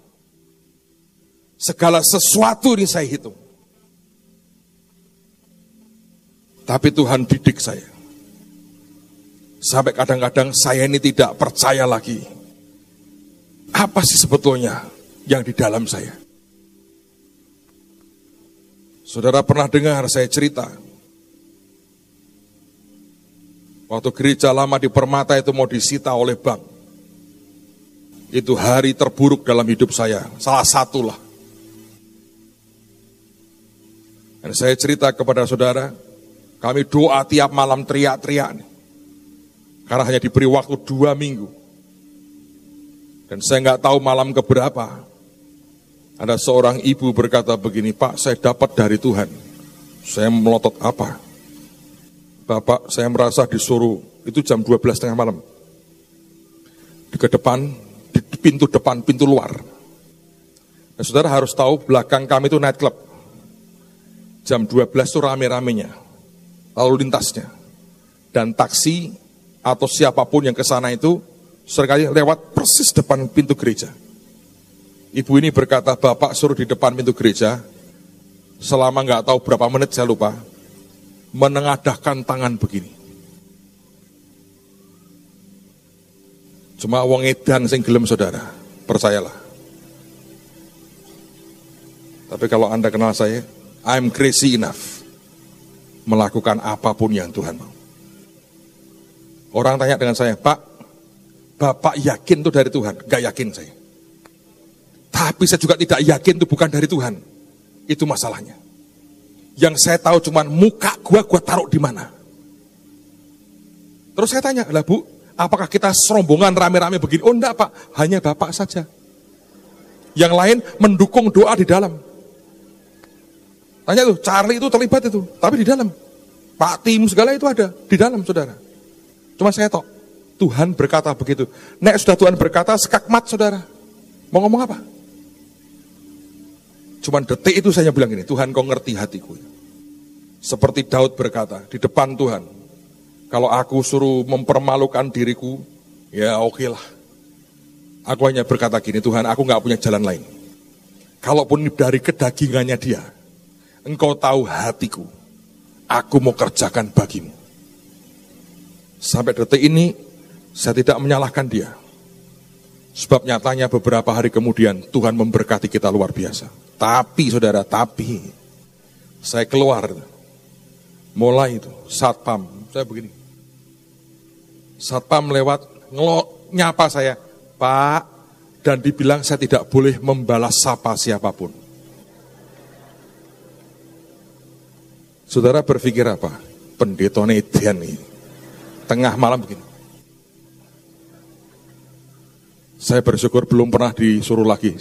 [SPEAKER 1] Segala sesuatu ini saya hitung. Tapi Tuhan didik saya. Sampai kadang-kadang saya ini tidak percaya lagi. Apa sih sebetulnya yang di dalam saya? Saudara pernah dengar saya cerita. Waktu gereja lama di Permata itu mau disita oleh bank. Itu hari terburuk dalam hidup saya. Salah satulah. Dan saya cerita kepada saudara, kami doa tiap malam teriak-teriak. Karena hanya diberi waktu 2 minggu. Dan saya nggak tahu malam keberapa. Ada seorang ibu berkata begini, Pak, saya dapat dari Tuhan. Saya melotot apa? Bapak, saya merasa disuruh, itu jam 12:30 malam. Di depan, di pintu depan, pintu luar. Nah, saudara harus tahu, belakang kami itu night club. Jam 12 itu rame-ramenya, lalu lintasnya. Dan taksi atau siapapun yang ke sana itu, seringkali lewat persis depan pintu gereja. Ibu ini berkata, Bapak suruh di depan pintu gereja, selama nggak tahu berapa menit saya lupa, menengadahkan tangan begini. Cuma wong edan sing gelem saudara, percayalah. Tapi kalau Anda kenal saya, I'm crazy enough melakukan apapun yang Tuhan mau. Orang tanya dengan saya, Pak, Bapak yakin itu dari Tuhan? Gak yakin saya. Tapi saya juga tidak yakin itu bukan dari Tuhan. Itu masalahnya. Yang saya tahu cuman muka gua taruh di mana. Terus saya tanya, lah Bu, apakah kita serombongan rame-rame begini? Oh enggak Pak, hanya Bapak saja. Yang lain mendukung doa di dalam. Tanya tuh, Charlie itu terlibat itu, tapi di dalam. Pak Tim segala itu ada di dalam, saudara. Cuma saya tok, Tuhan berkata begitu. Nek sudah Tuhan berkata, skakmat saudara. Mau ngomong apa? Cuman detik itu saya bilang gini, Tuhan kau ngerti hatiku. Seperti Daud berkata di depan Tuhan, kalau aku suruh mempermalukan diriku, ya oke lah. Aku hanya berkata gini, Tuhan aku gak punya jalan lain. Kalaupun dari kedagingannya dia, Engkau tahu hatiku, aku mau kerjakan bagimu. Sampai detik ini, saya tidak menyalahkan dia. Sebab nyatanya beberapa hari kemudian, Tuhan memberkati kita luar biasa. Tapi saudara, saya keluar, mulai itu, satpam, saya begini. Satpam lewat, nyapa saya, Pak, dan dibilang saya tidak boleh membalas sapa siapapun. Saudara berpikir apa? Pendeta Edian ini, tengah malam begini. Saya bersyukur belum pernah disuruh lagi.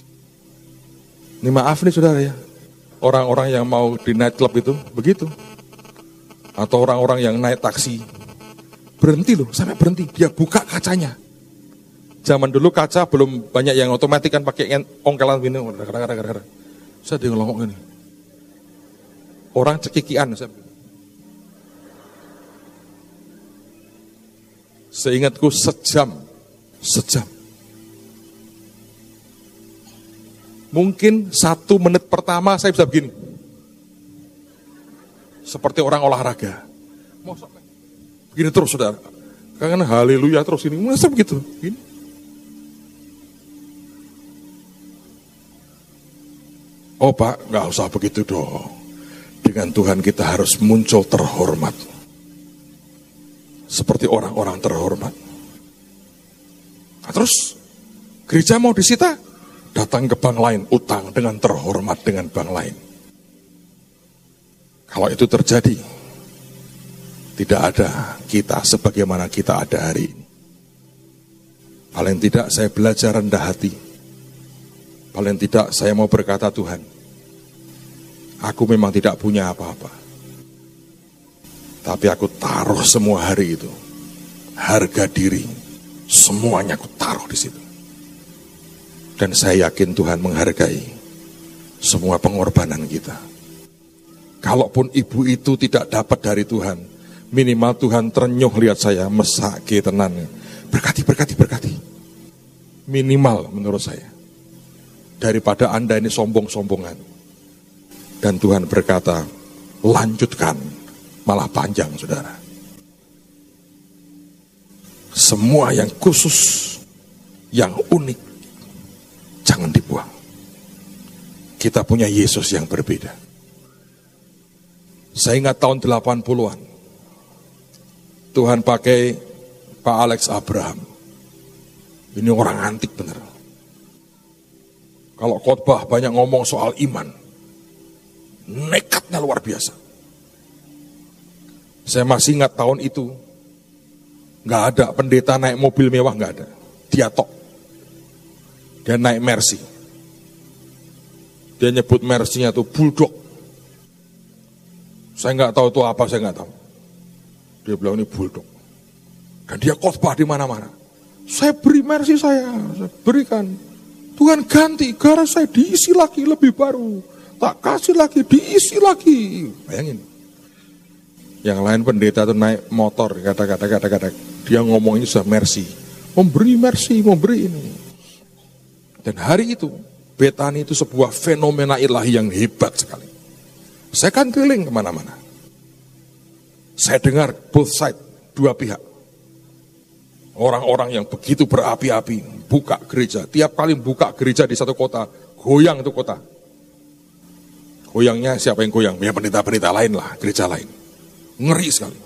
[SPEAKER 1] Ini maaf nih saudara ya, orang-orang yang mau di night club itu begitu. Atau orang-orang yang naik taksi, berhenti loh, sampai berhenti, dia buka kacanya. Zaman dulu kaca belum banyak yang otomatis kan pakai ongkelan ini. Saya dia ngomong ini. Orang cekikian. Seingatku sejam. Mungkin 1 menit pertama saya bisa begini. Seperti orang olahraga. Begini terus saudara. Karena haleluya terus ini. Masa begitu? Gini. Oh Pak, gak usah begitu dong. Dengan Tuhan kita harus muncul terhormat. Seperti orang-orang terhormat. Nah, terus gereja mau disita? Datang ke bank lain, utang dengan terhormat dengan bank lain. Kalau itu terjadi, tidak ada kita sebagaimana kita ada hari ini. Paling tidak saya belajar rendah hati. Paling tidak saya mau berkata, Tuhan, aku memang tidak punya apa-apa. Tapi aku taruh semua hari itu. Harga diri, semuanya aku taruh di situ. Dan saya yakin Tuhan menghargai semua pengorbanan kita. Kalaupun ibu itu tidak dapat dari Tuhan, minimal Tuhan terenyuh lihat saya, mesake tenan. Berkati. Minimal menurut saya. Daripada Anda ini sombong-sombongan. Dan Tuhan berkata, lanjutkan, malah panjang saudara. Semua yang khusus, yang unik, jangan dibuang. Kita punya Yesus yang berbeda. Saya ingat tahun 80-an. Tuhan pakai Pak Alex Abraham. Ini orang antik bener. Kalau khotbah banyak ngomong soal iman. Nekatnya luar biasa. Saya masih ingat tahun itu. Gak ada pendeta naik mobil mewah, gak ada. Dia tok. Dia naik Mercy. Dia nyebut Mercy-nya tuh bulldog. Saya nggak tahu itu apa, saya nggak tahu. Dia bilang ini bulldog. Dan dia khotbah di mana-mana. Saya beri Mercy saya berikan. Tuhan ganti, garasi saya diisi lagi lebih baru. Tak kasih lagi, diisi lagi. Bayangin. Yang lain pendeta tuh naik motor, kata-kata. Dia ngomongnya sudah Mercy. Memberi Mercy, memberi ini. Dan hari itu, Betani itu sebuah fenomena ilahi yang hebat sekali. Saya kan keliling kemana-mana. Saya dengar both side, dua pihak. Orang-orang yang begitu berapi-api, buka gereja. Tiap kali buka gereja di satu kota, goyang itu kota. Goyangnya siapa yang goyang? Ya pendeta-pendeta lain lah, gereja lain. Ngeri sekali.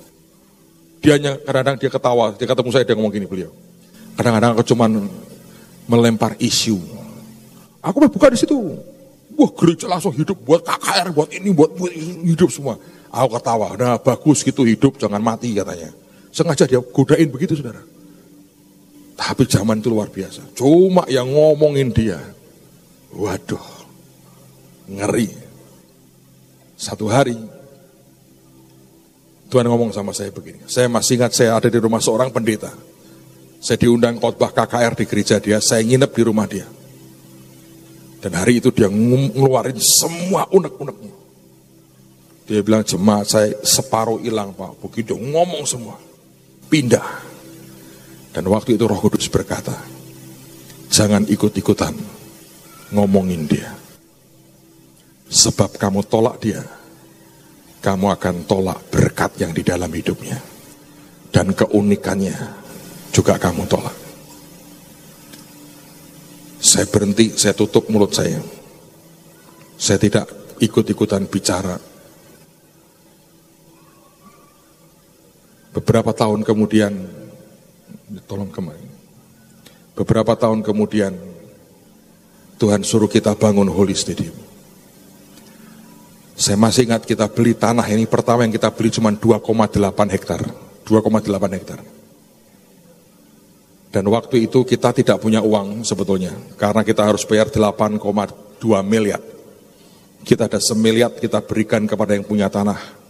[SPEAKER 1] Kadang-kadang dia ketawa, dia ketemu saya, dia ngomong gini beliau. Kadang-kadang aku cuman melempar isu. Aku buka di situ. Wah, gereja langsung hidup buat KKR, buat ini, buat hidup semua. Aku ketawa, nah bagus gitu hidup, jangan mati katanya. Sengaja dia godain begitu, saudara. Tapi zaman itu luar biasa. Cuma yang ngomongin dia. Waduh, ngeri. Satu hari, Tuhan ngomong sama saya begini. Saya masih ingat saya ada di rumah seorang pendeta. Saya diundang khotbah KKR di gereja dia. Saya nginep di rumah dia. Dan hari itu dia ngeluarin semua unek-uneknya. Dia bilang, jemaat saya separuh hilang Pak. Begitu ngomong semua. Pindah. Dan waktu itu Roh Kudus berkata, jangan ikut-ikutan ngomongin dia. Sebab kamu tolak dia, kamu akan tolak berkat yang di dalam hidupnya. Dan keunikannya juga kamu tolak. Saya berhenti, saya tutup mulut saya. Saya tidak ikut-ikutan bicara. Beberapa tahun kemudian, beberapa tahun kemudian, Tuhan suruh kita bangun Holy Stadium. Saya masih ingat kita beli tanah ini, pertama yang kita beli cuma 2,8 hektar. 2,8 hektar. Dan waktu itu kita tidak punya uang sebetulnya, karena kita harus bayar 8,2 miliar. Kita ada 1 miliar kita berikan kepada yang punya tanah.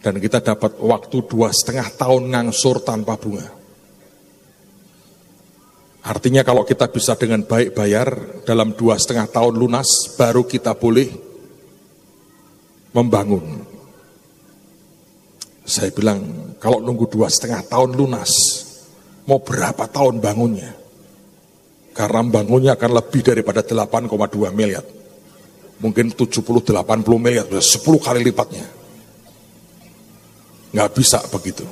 [SPEAKER 1] Dan kita dapat waktu 2,5 tahun ngangsur tanpa bunga. Artinya kalau kita bisa dengan baik bayar, dalam 2,5 tahun lunas, baru kita boleh membangun. Saya bilang, kalau nunggu 2,5 tahun lunas, mau berapa tahun bangunnya? Karena bangunnya akan lebih daripada 8,2 miliar. Mungkin 70-80 miliar, 10 kali lipatnya. Nggak bisa begitu.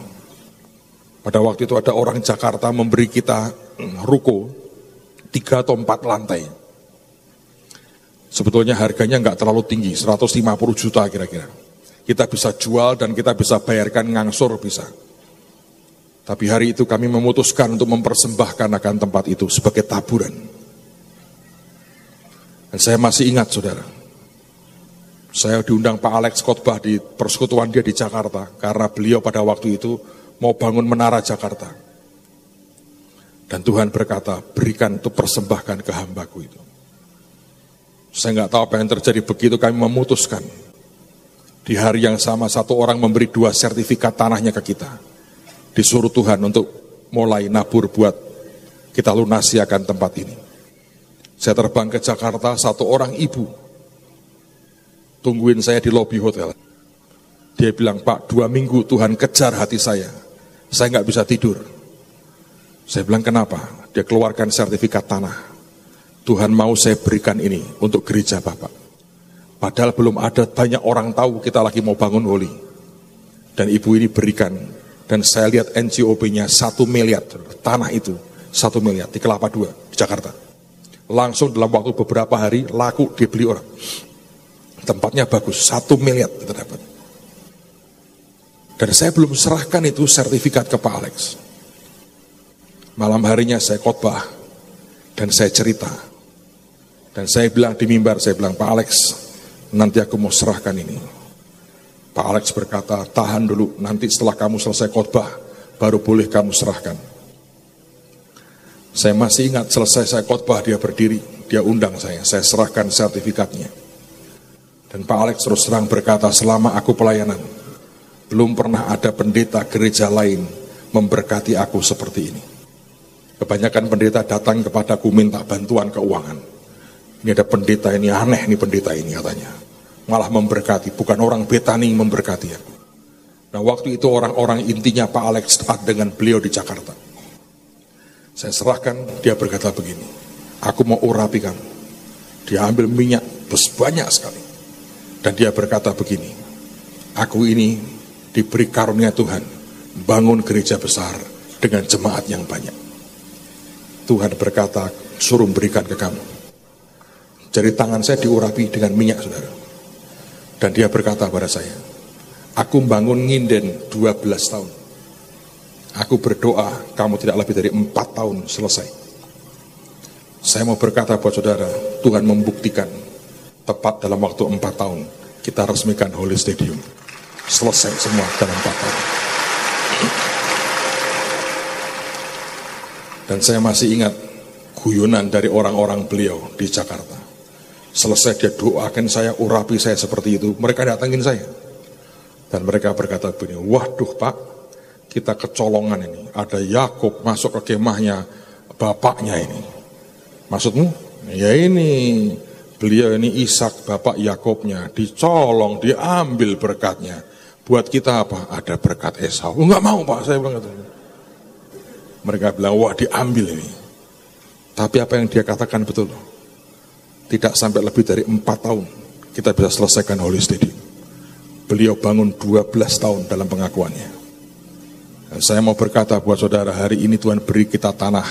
[SPEAKER 1] Pada waktu itu ada orang Jakarta memberi kita ruko 3 atau 4 lantai. Sebetulnya harganya nggak terlalu tinggi, 150 juta kira-kira. Kita bisa jual dan kita bisa bayarkan ngangsur bisa. Tapi hari itu kami memutuskan untuk mempersembahkan akan tempat itu sebagai taburan. Dan saya masih ingat saudara, saya diundang Pak Alex khotbah di persekutuan dia di Jakarta, karena beliau pada waktu itu mau bangun menara Jakarta. Dan Tuhan berkata, berikan untuk persembahkan ke hambaku itu. Saya nggak tahu apa yang terjadi, begitu kami memutuskan. Di hari yang sama, satu orang memberi 2 sertifikat tanahnya ke kita. Disuruh Tuhan untuk mulai nabur buat kita lunasi akan tempat ini. Saya terbang ke Jakarta, satu orang ibu tungguin saya di lobi hotel. Dia bilang, Pak, 2 minggu Tuhan kejar hati saya nggak bisa tidur. Saya bilang, kenapa? Dia keluarkan sertifikat tanah. Tuhan mau saya berikan ini untuk gereja Bapak. Padahal belum ada banyak orang tahu kita lagi mau bangun Holy. Dan ibu ini berikan, dan saya lihat NCOP-nya 1 miliar, tanah itu 1 miliar di Kelapa II di Jakarta. Langsung dalam waktu beberapa hari laku dibeli orang. Tempatnya bagus, 1 miliar kita dapat. Dan saya belum serahkan itu sertifikat ke Pak Alex. Malam harinya saya khotbah dan saya cerita. Dan saya bilang di mimbar, saya bilang, Pak Alex, nanti aku mau serahkan ini. Pak Alex berkata, tahan dulu, nanti setelah kamu selesai khotbah, baru boleh kamu serahkan. Saya masih ingat selesai saya khotbah, dia berdiri, dia undang saya serahkan sertifikatnya. Dan Pak Alex terus terang berkata, selama aku pelayanan, belum pernah ada pendeta gereja lain memberkati aku seperti ini. Kebanyakan pendeta datang kepadaku minta bantuan keuangan. Ini ada pendeta ini, aneh nih pendeta ini katanya. Malah memberkati, bukan orang Betani memberkati aku. Nah waktu itu orang-orang intinya Pak Alex dekat dengan beliau di Jakarta. Saya serahkan, dia berkata begini, aku mau urapi kamu. Dia ambil minyak, terus banyak sekali. Dan dia berkata begini, aku ini diberi karunia Tuhan, bangun gereja besar dengan jemaat yang banyak. Tuhan berkata, suruh berikan ke kamu. Jadi tangan saya diurapi dengan minyak, saudara. Dan dia berkata pada saya, aku bangun nginden 12 tahun. Aku berdoa, kamu tidak lebih dari 4 tahun selesai. Saya mau berkata buat saudara, Tuhan membuktikan, tepat dalam waktu 4 tahun, kita resmikan Holy Stadium. Selesai semua dalam 4 tahun. Dan saya masih ingat guyonan dari orang-orang beliau di Jakarta. Selesai dia doakan saya, urapi saya seperti itu, mereka datangin saya. Dan mereka berkata begini, waduh Pak, kita kecolongan ini. Ada Yakub masuk ke kemahnya bapaknya ini. Maksudmu? Ya ini, beliau ini Ishak bapak Yakubnya, dicolong, diambil berkatnya. Buat kita apa? Ada berkat Esau. Enggak mau Pak, saya bilang gitu. Mereka bilang, wah diambil ini. Tapi apa yang dia katakan betul. Tidak sampai lebih dari 4 tahun kita bisa selesaikan Holy Stadium. Beliau bangun 12 tahun dalam pengakuannya. Dan saya mau berkata buat saudara, hari ini Tuhan beri kita tanah.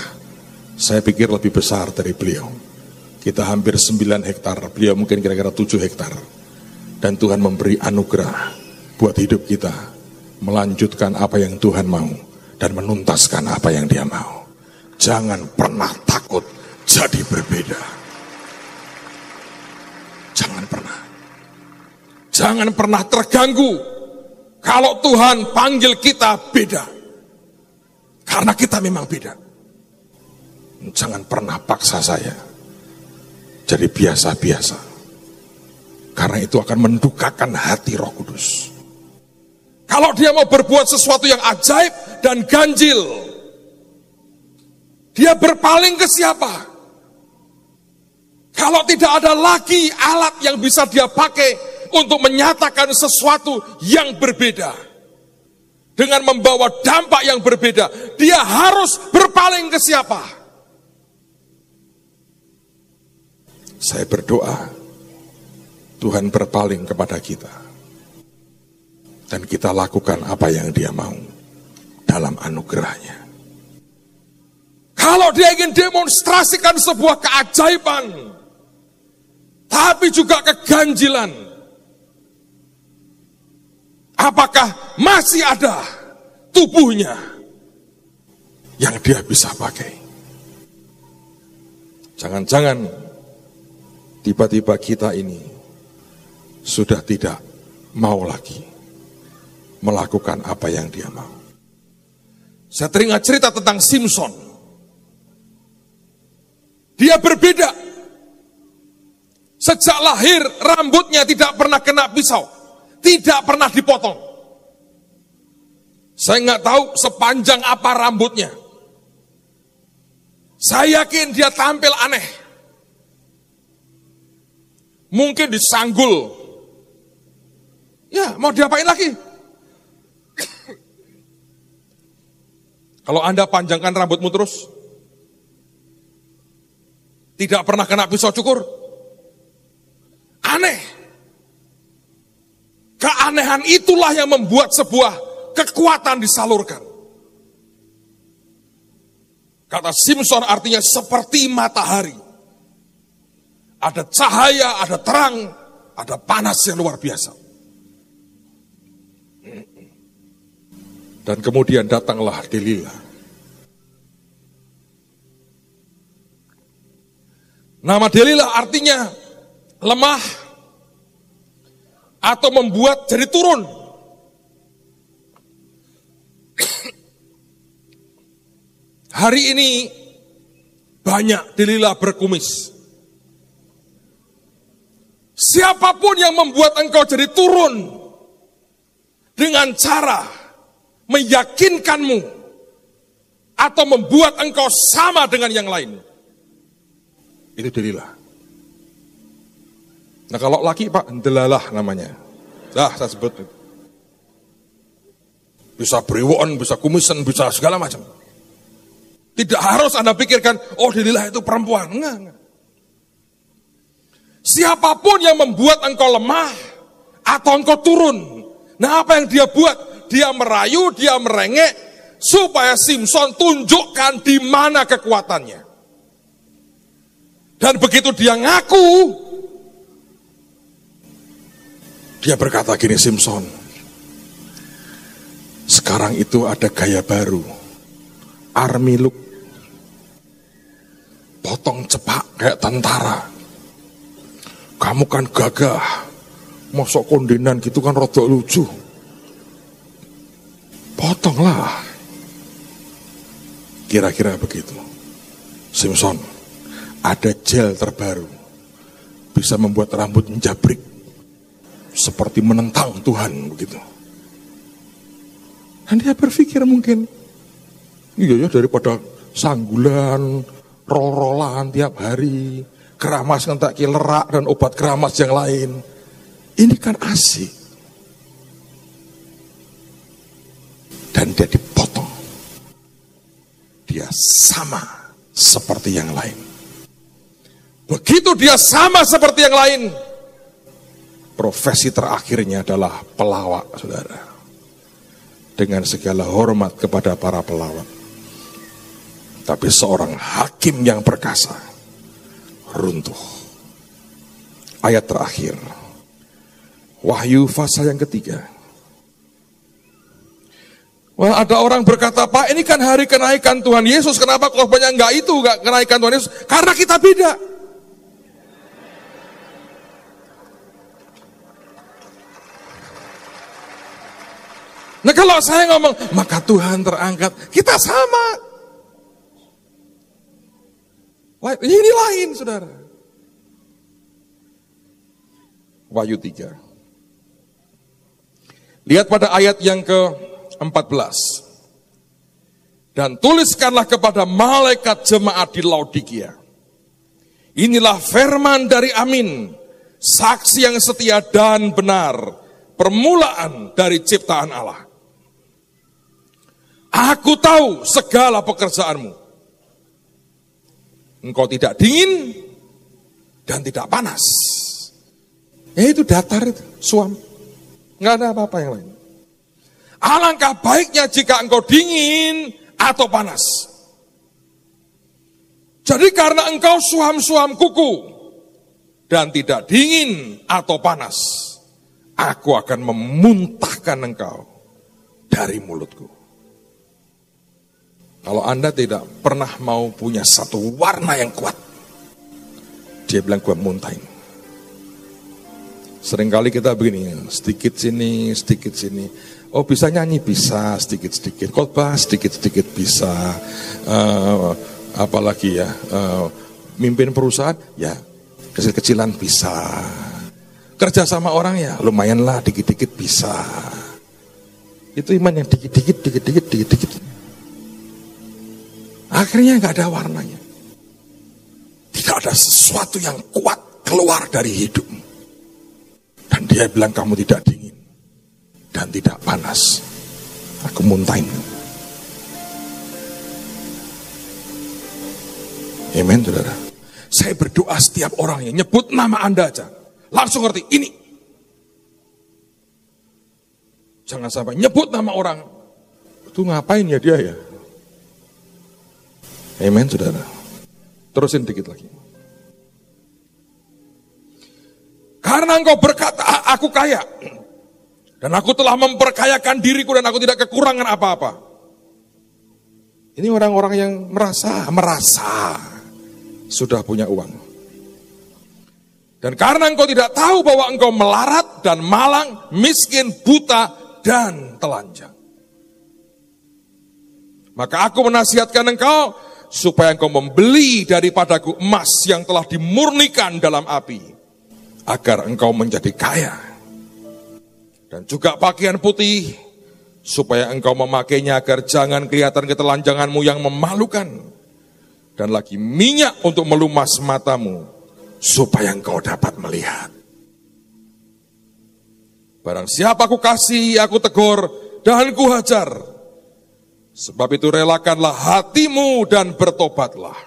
[SPEAKER 1] Saya pikir lebih besar dari beliau. Kita hampir 9 hektar, beliau mungkin kira-kira 7 hektar. Dan Tuhan memberi anugerah buat hidup kita. Melanjutkan apa yang Tuhan mau. Dan menuntaskan apa yang dia mau. Jangan pernah takut jadi berbeda. Jangan pernah. Jangan pernah terganggu kalau Tuhan panggil kita beda. Karena kita memang beda. Jangan pernah paksa saya jadi biasa-biasa. Karena itu akan mendukakan hati Roh Kudus. Kalau dia mau berbuat sesuatu yang ajaib dan ganjil, dia berpaling ke siapa? Kalau tidak ada lagi alat yang bisa dia pakai untuk menyatakan sesuatu yang berbeda, dengan membawa dampak yang berbeda, dia harus berpaling ke siapa? Saya berdoa, Tuhan berpaling kepada kita. Dan kita lakukan apa yang dia mau dalam anugerahnya. Kalau dia ingin demonstrasikan sebuah keajaiban, tapi juga keganjilan, apakah masih ada tubuhnya yang dia bisa pakai? Jangan-jangan tiba-tiba kita ini sudah tidak mau lagi melakukan apa yang dia mau. Saya teringat cerita tentang Simpson. Dia berbeda. Sejak lahir rambutnya tidak pernah kena pisau, tidak pernah dipotong. Saya nggak tahu sepanjang apa rambutnya. Saya yakin dia tampil aneh. Mungkin disanggul. Ya, mau diapain lagi? Kalau Anda panjangkan rambutmu terus, tidak pernah kena pisau cukur, aneh. Keanehan itulah yang membuat sebuah kekuatan disalurkan. Kata Simpson artinya seperti matahari. Ada cahaya, ada terang, ada panas yang luar biasa. Dan kemudian datanglah Delila. Nama Delila artinya lemah atau membuat jadi turun. Hari ini banyak Delila berkumis. Siapapun yang membuat engkau jadi turun dengan cara meyakinkanmu atau membuat engkau sama dengan yang lain, itu Delila. Nah kalau laki Pak, delalah namanya. Saya sebut itu. Bisa brewon, bisa kumisan, bisa segala macam. Tidak harus Anda pikirkan, oh Delila itu perempuan. Enggak. Siapapun yang membuat engkau lemah atau engkau turun, nah apa yang dia buat? Dia merayu, dia merengek, supaya Simpson tunjukkan di mana kekuatannya. Dan begitu dia ngaku, dia berkata gini, Simpson, sekarang itu ada gaya baru, army look, potong cepak kayak tentara. Kamu kan gagah, mosok kondenan gitu kan rodok lucu. Potonglah. Kira-kira begitu. Simpson, ada gel terbaru, bisa membuat rambut menjabrik, seperti menentang Tuhan begitu. Dan dia berpikir mungkin, iya ya daripada sanggulan, rol-rolan tiap hari, keramas ngentak lerak dan obat keramas yang lain, ini kan asik. Dan dia dipotong. Dia sama seperti yang lain. Begitu dia sama seperti yang lain, profesi terakhirnya adalah pelawak, saudara. Dengan segala hormat kepada para pelawak. Tapi seorang hakim yang perkasa runtuh. Ayat terakhir, Wahyu pasal yang ketiga. Wah, ada orang berkata, Pak, ini kan hari kenaikan Tuhan Yesus, kenapa korbannya enggak kenaikan Tuhan Yesus? Karena kita beda. Nah, kalau saya ngomong, maka Tuhan terangkat, kita sama. Ini lain, saudara. Wahyu 3. Lihat pada ayat yang ke-14. Dan tuliskanlah kepada malaikat jemaat di Laodikia. Inilah firman dari Amin, saksi yang setia dan benar, permulaan dari ciptaan Allah. Aku tahu segala pekerjaanmu. Engkau tidak dingin dan tidak panas. Ya itu datar itu, suam. Nggak ada apa-apa yang lain. Alangkah baiknya jika engkau dingin atau panas. Jadi karena engkau suam-suam kuku dan tidak dingin atau panas, aku akan memuntahkan engkau dari mulutku. Kalau Anda tidak pernah mau punya satu warna yang kuat, dia bilang gua muntahin. Seringkali kita begini, sedikit sini, sedikit sini. Oh bisa nyanyi, bisa sedikit-sedikit. Khotbah sedikit-sedikit bisa. Apalagi ya, mimpin perusahaan, ya kecil-kecilan bisa. Kerja sama orang ya lumayan lah, dikit-dikit bisa. Itu iman yang dikit-dikit. Akhirnya nggak ada warnanya. Tidak ada sesuatu yang kuat keluar dari hidupmu. Dan dia bilang kamu tidak dingin dan tidak panas. Aku muntahin. Amen, saudara. Saya berdoa setiap orang yang nyebut nama Anda aja, langsung ngerti ini. Jangan sampai nyebut nama orang, itu ngapain ya dia ya? Amen, saudara. Terusin dikit lagi. Karena engkau berkata, aku kaya. Dan aku telah memperkayakan diriku dan aku tidak kekurangan apa-apa. Ini orang-orang yang merasa sudah punya uang. Dan karena engkau tidak tahu bahwa engkau melarat dan malang, miskin, buta, dan telanjang. Maka aku menasihatkan engkau, supaya engkau membeli daripadaku emas yang telah dimurnikan dalam api, agar engkau menjadi kaya. Dan juga pakaian putih, supaya engkau memakainya agar jangan kelihatan ketelanjanganmu yang memalukan. Dan lagi minyak untuk melumas matamu, supaya engkau dapat melihat. Barang siapa aku kasih, aku tegur, dan ku hajar. Sebab itu relakanlah hatimu dan bertobatlah.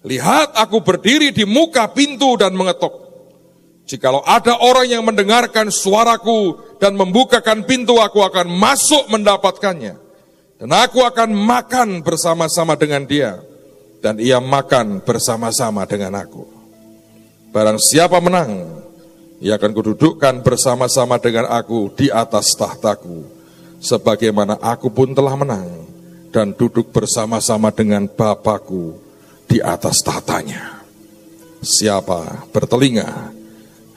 [SPEAKER 1] Lihat aku berdiri di muka pintu dan mengetuk. Jikalau ada orang yang mendengarkan suaraku dan membukakan pintu, aku akan masuk mendapatkannya. Dan aku akan makan bersama-sama dengan dia. Dan ia makan bersama-sama dengan aku. Barang siapa menang, ia akan kududukkan bersama-sama dengan aku di atas tahtaku. Sebagaimana aku pun telah menang dan duduk bersama-sama dengan Bapakku di atas tahtanya. Siapa bertelinga,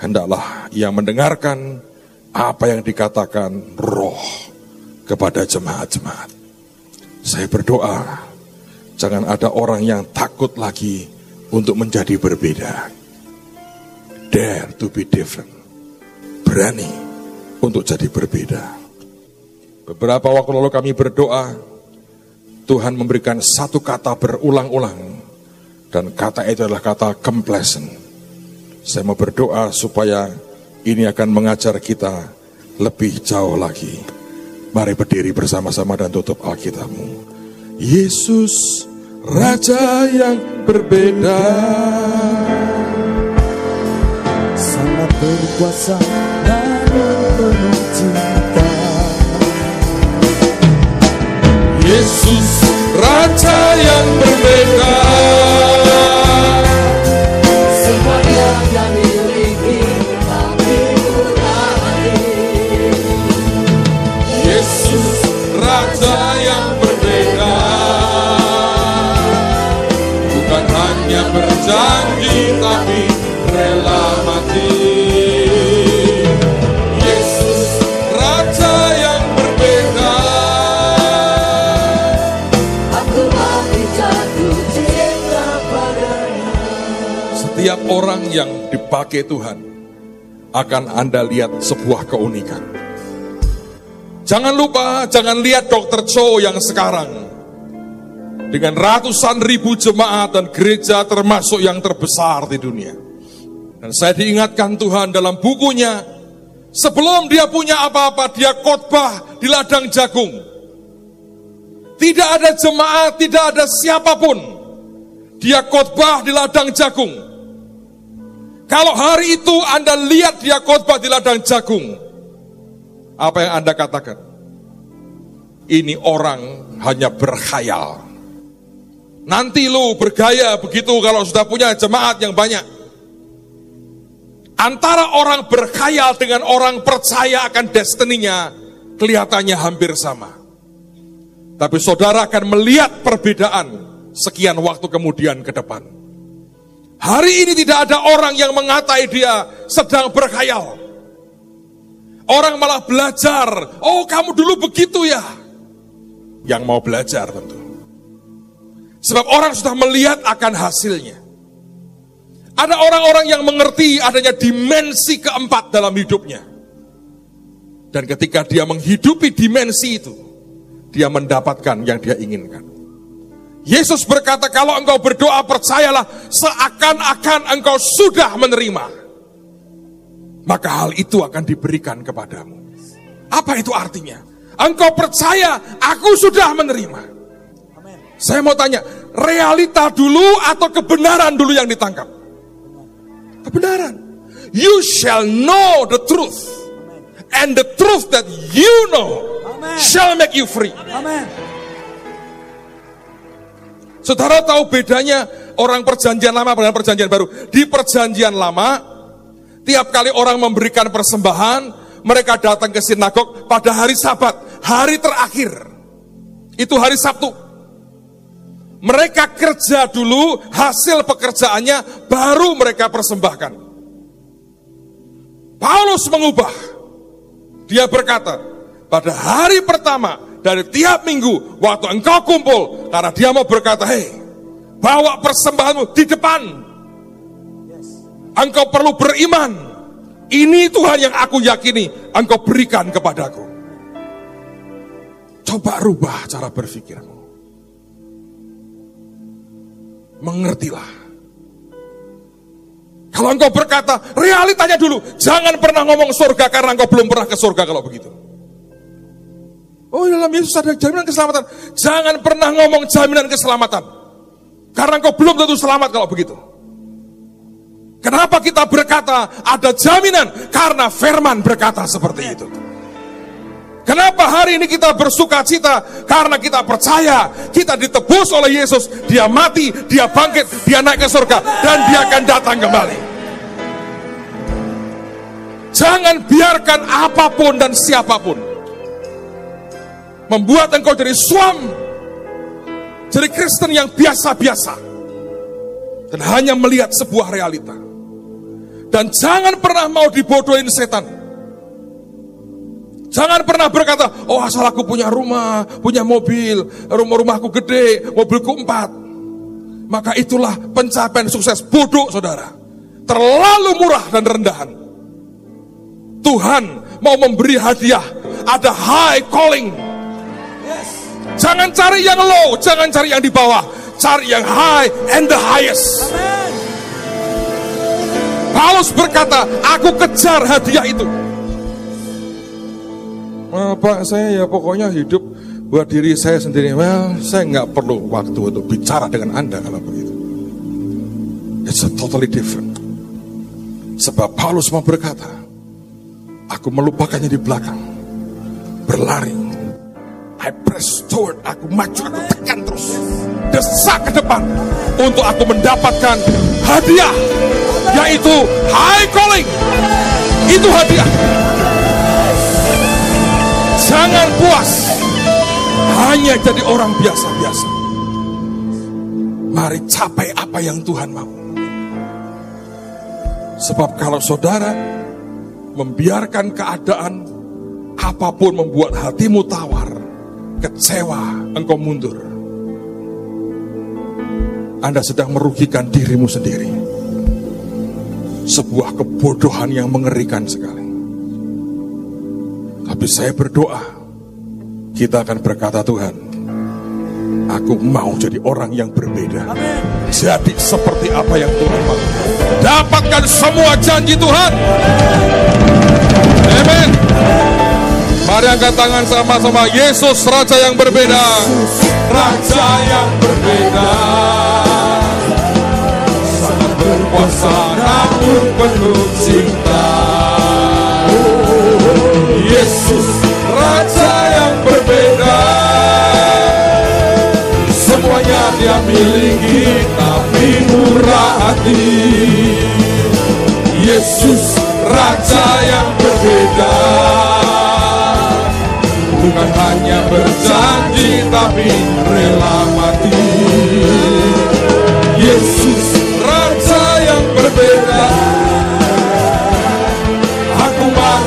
[SPEAKER 1] hendaklah ia mendengarkan apa yang dikatakan Roh kepada jemaat-jemaat. Saya berdoa, Jangan ada orang yang takut lagi untuk menjadi berbeda. Dare to be different. Berani untuk jadi berbeda. Beberapa waktu lalu kami berdoa, Tuhan memberikan satu kata berulang-ulang, dan kata itu adalah kata complacent. Saya mau berdoa supaya ini akan mengajar kita lebih jauh lagi. Mari berdiri bersama-sama dan tutup Alkitabmu. Yesus, Raja yang berbeda,
[SPEAKER 2] sangat berkuasa dan penuh cinta.
[SPEAKER 1] Yesus, Raja yang berbeda,
[SPEAKER 2] semua yang dia miliki tapi murah hati.
[SPEAKER 1] Yesus, Raja yang berbeda, bukan hanya berjanji tapi rela mati. Yesus, Raja yang berbeda,
[SPEAKER 2] Aku mati jatuh cinta padanya.
[SPEAKER 1] setiap orang yang dipakai Tuhan akan Anda lihat sebuah keunikan. Jangan lupa, jangan lihat Dr. Cho yang sekarang dengan ratusan ribu jemaat dan gereja termasuk yang terbesar di dunia. Dan saya diingatkan Tuhan dalam bukunya, sebelum dia punya apa-apa, dia khotbah di ladang jagung. Tidak ada jemaat, tidak ada siapapun. Dia khotbah di ladang jagung. Kalau hari itu Anda lihat dia khotbah di ladang jagung, apa yang Anda katakan? Ini orang hanya berkhayal. Nanti lu bergaya begitu kalau sudah punya jemaat yang banyak. Antara orang berkhayal dengan orang percaya akan destininya kelihatannya hampir sama. Tapi saudara akan melihat perbedaan sekian waktu kemudian ke depan. Hari ini tidak ada orang yang mengatai dia sedang berkhayal. Orang malah belajar, oh kamu dulu begitu ya. Yang mau belajar tentu. Sebab orang sudah melihat akan hasilnya. Ada orang-orang yang mengerti adanya dimensi keempat dalam hidupnya. Dan ketika dia menghidupi dimensi itu, dia mendapatkan yang dia inginkan. Yesus berkata, kalau engkau berdoa percayalah seakan-akan engkau sudah menerima. Maka hal itu akan diberikan kepadamu. Apa itu artinya? Engkau percaya, aku sudah menerima. Saya mau tanya, realita dulu atau kebenaran dulu yang ditangkap? Kebenaran. You shall know the truth. And the truth that you know shall make you free.
[SPEAKER 2] Amen.
[SPEAKER 1] Saudara tahu bedanya orang perjanjian lama dengan perjanjian baru? Di perjanjian lama, tiap kali orang memberikan persembahan, mereka datang ke sinagog pada hari Sabat, hari terakhir. Itu hari Sabtu. Mereka kerja dulu, hasil pekerjaannya baru mereka persembahkan. Paulus mengubah. Dia berkata, pada hari pertama dari tiap minggu, waktu engkau kumpul, karena dia mau berkata, hei, bawa persembahanmu di depan. Engkau perlu beriman. Ini Tuhan yang aku yakini, engkau berikan kepadaku. Coba rubah cara berpikirmu. Mengertilah. Kalau engkau berkata, realitanya dulu, jangan pernah ngomong surga karena engkau belum pernah ke surga kalau begitu. Oh, dalam Yesus ada jaminan keselamatan. Jangan pernah ngomong jaminan keselamatan karena engkau belum tentu selamat kalau begitu. Kenapa kita berkata ada jaminan? Karena firman berkata seperti itu. Kenapa hari ini kita bersuka cita? Karena kita percaya kita ditebus oleh Yesus. Dia mati, dia bangkit, dia naik ke surga, dan dia akan datang kembali. Jangan biarkan apapun dan siapapun membuat engkau jadi suam, jadi Kristen yang biasa-biasa dan hanya melihat sebuah realita. Dan jangan pernah mau dibodohin setan. Jangan pernah berkata, oh asal aku punya rumah, punya mobil, rumahku gede, mobilku 4. Maka itulah pencapaian sukses. Bodoh saudara. Terlalu murah dan rendahan. Tuhan mau memberi hadiah. Ada high calling. Jangan cari yang low, jangan cari yang di bawah. Cari yang high and the highest. Paulus berkata, aku kejar hadiah itu. Pak, saya ya pokoknya hidup buat diri saya sendiri. Well, saya nggak perlu waktu untuk bicara dengan Anda kalau begitu. It's a totally different. Sebab Paulus mau berkata, aku melupakannya di belakang, berlari, I press toward, aku maju, aku tekan terus, desak ke depan, untuk aku mendapatkan hadiah, yaitu high calling. Itu hadiah. Jangan puas hanya jadi orang biasa-biasa. Mari capai apa yang Tuhan mau. Sebab kalau saudara membiarkan keadaan apapun membuat hatimu tawar, kecewa, engkau mundur, Anda sedang merugikan dirimu sendiri. Sebuah kebodohan yang mengerikan sekali. Tapi saya berdoa, kita akan berkata, Tuhan, aku mau jadi orang yang berbeda. Jadi seperti apa yang Tuhan mau. Dapatkan semua janji Tuhan. Amin. Mari angkat tangan sama-sama. Yesus Raja yang berbeda. Raja yang berbeda. Sangat berkuasa namun penuh cinta. Yesus Raja yang berbeda. Semuanya dia miliki, tapi murah hati. Yesus Raja yang berbeda. Bukan hanya berjanji, tapi rela mati. Yesus Raja yang berbeda.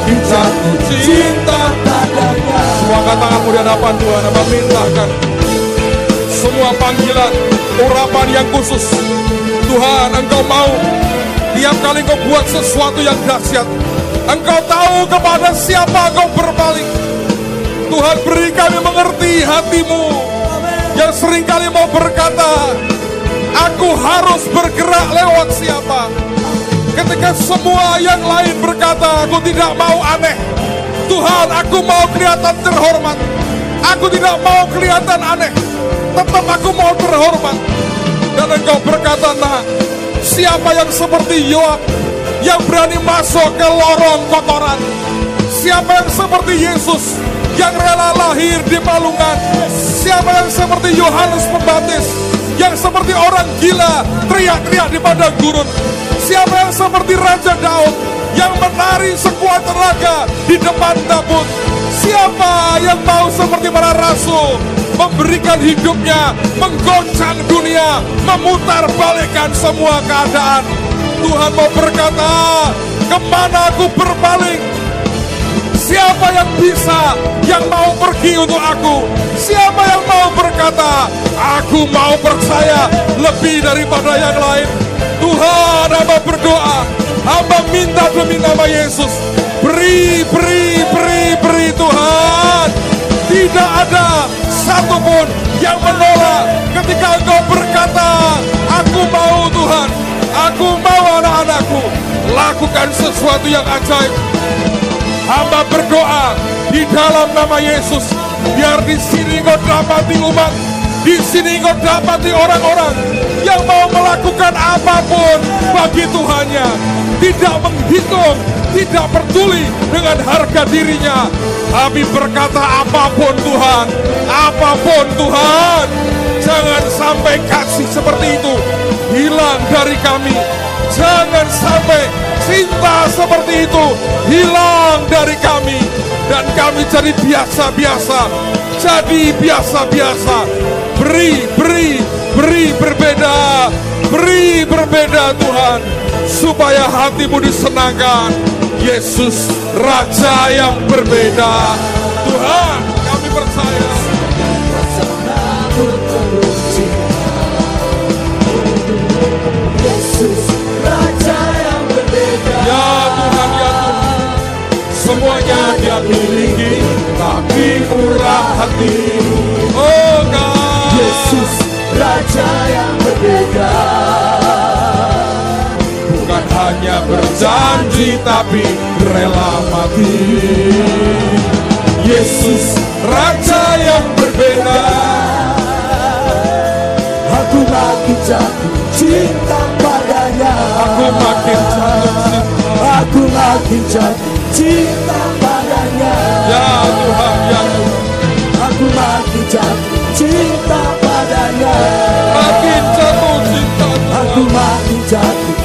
[SPEAKER 1] Jatuh cinta padanya. Semua angkat tanganmu di hadapan Tuhan. Apa mintakan semua panggilan, urapan yang khusus. Tuhan, Engkau mau tiap kali Engkau buat sesuatu yang dahsyat, Engkau tahu kepada siapa Engkau berpaling. Tuhan, beri kami mengerti hatimu yang seringkali mau berkata, aku harus bergerak lewat siapa. Ketika semua yang lain berkata, aku tidak mau aneh. Tuhan, aku mau kelihatan terhormat. Aku tidak mau kelihatan aneh. Tetap aku mau terhormat. Dan Engkau berkata, nah, siapa yang seperti Yoab, yang berani masuk ke lorong kotoran? Siapa yang seperti Yesus, yang rela lahir di palungan? Siapa yang seperti Yohanes Pembaptis, yang seperti orang gila teriak-teriak di padang gurun? Siapa yang seperti Raja Daud, yang menari sekuat tenaga di depan tabut? Siapa yang mau seperti para rasul, memberikan hidupnya, menggoncang dunia, memutar balikkan semua keadaan? Tuhan mau berkata, kemana aku berpaling? Siapa yang bisa, yang mau pergi untuk aku? Siapa yang mau berkata, aku mau percaya lebih daripada yang lain? Tuhan, hamba berdoa, hamba minta demi nama Yesus, beri Tuhan. Tidak ada satupun yang menolak ketika Engkau berkata, aku mau Tuhan, aku mau anak-anakku lakukan sesuatu yang ajaib. Hamba berdoa di dalam nama Yesus, biar di sini Engkau dapati umat, di sini Engkau dapati orang-orang yang mau melakukan apapun bagi Tuhannya, tidak menghitung, tidak peduli dengan harga dirinya, tapi berkata apapun Tuhan, apapun Tuhan. Jangan sampai kasih seperti itu hilang dari kami. Jangan sampai cinta seperti itu hilang dari kami, dan kami jadi biasa-biasa, jadi biasa-biasa. Beri berbeda Tuhan. supaya hatimu disenangkan. Yesus Raja yang berbeda. Tuhan, kami percaya.
[SPEAKER 2] Yesus Raja yang berbeda.
[SPEAKER 1] Ya Tuhan, ya Tuhan, semuanya Dia miliki, tapi murah hati. Oh God,
[SPEAKER 2] Yesus Raja yang berbeda.
[SPEAKER 1] bukan hanya berjanji, tapi rela mati. Yesus Raja yang berbeda.
[SPEAKER 2] Aku makin jatuh cinta padanya.
[SPEAKER 1] Aku makin jatuh cinta.
[SPEAKER 2] Aku makin jatuh cinta padanya.
[SPEAKER 1] Ya Tuhan, ya Tuhan,
[SPEAKER 2] Aku makin jatuh cinta padanya.
[SPEAKER 1] makin jatuh cinta.
[SPEAKER 2] Aku makin jatuh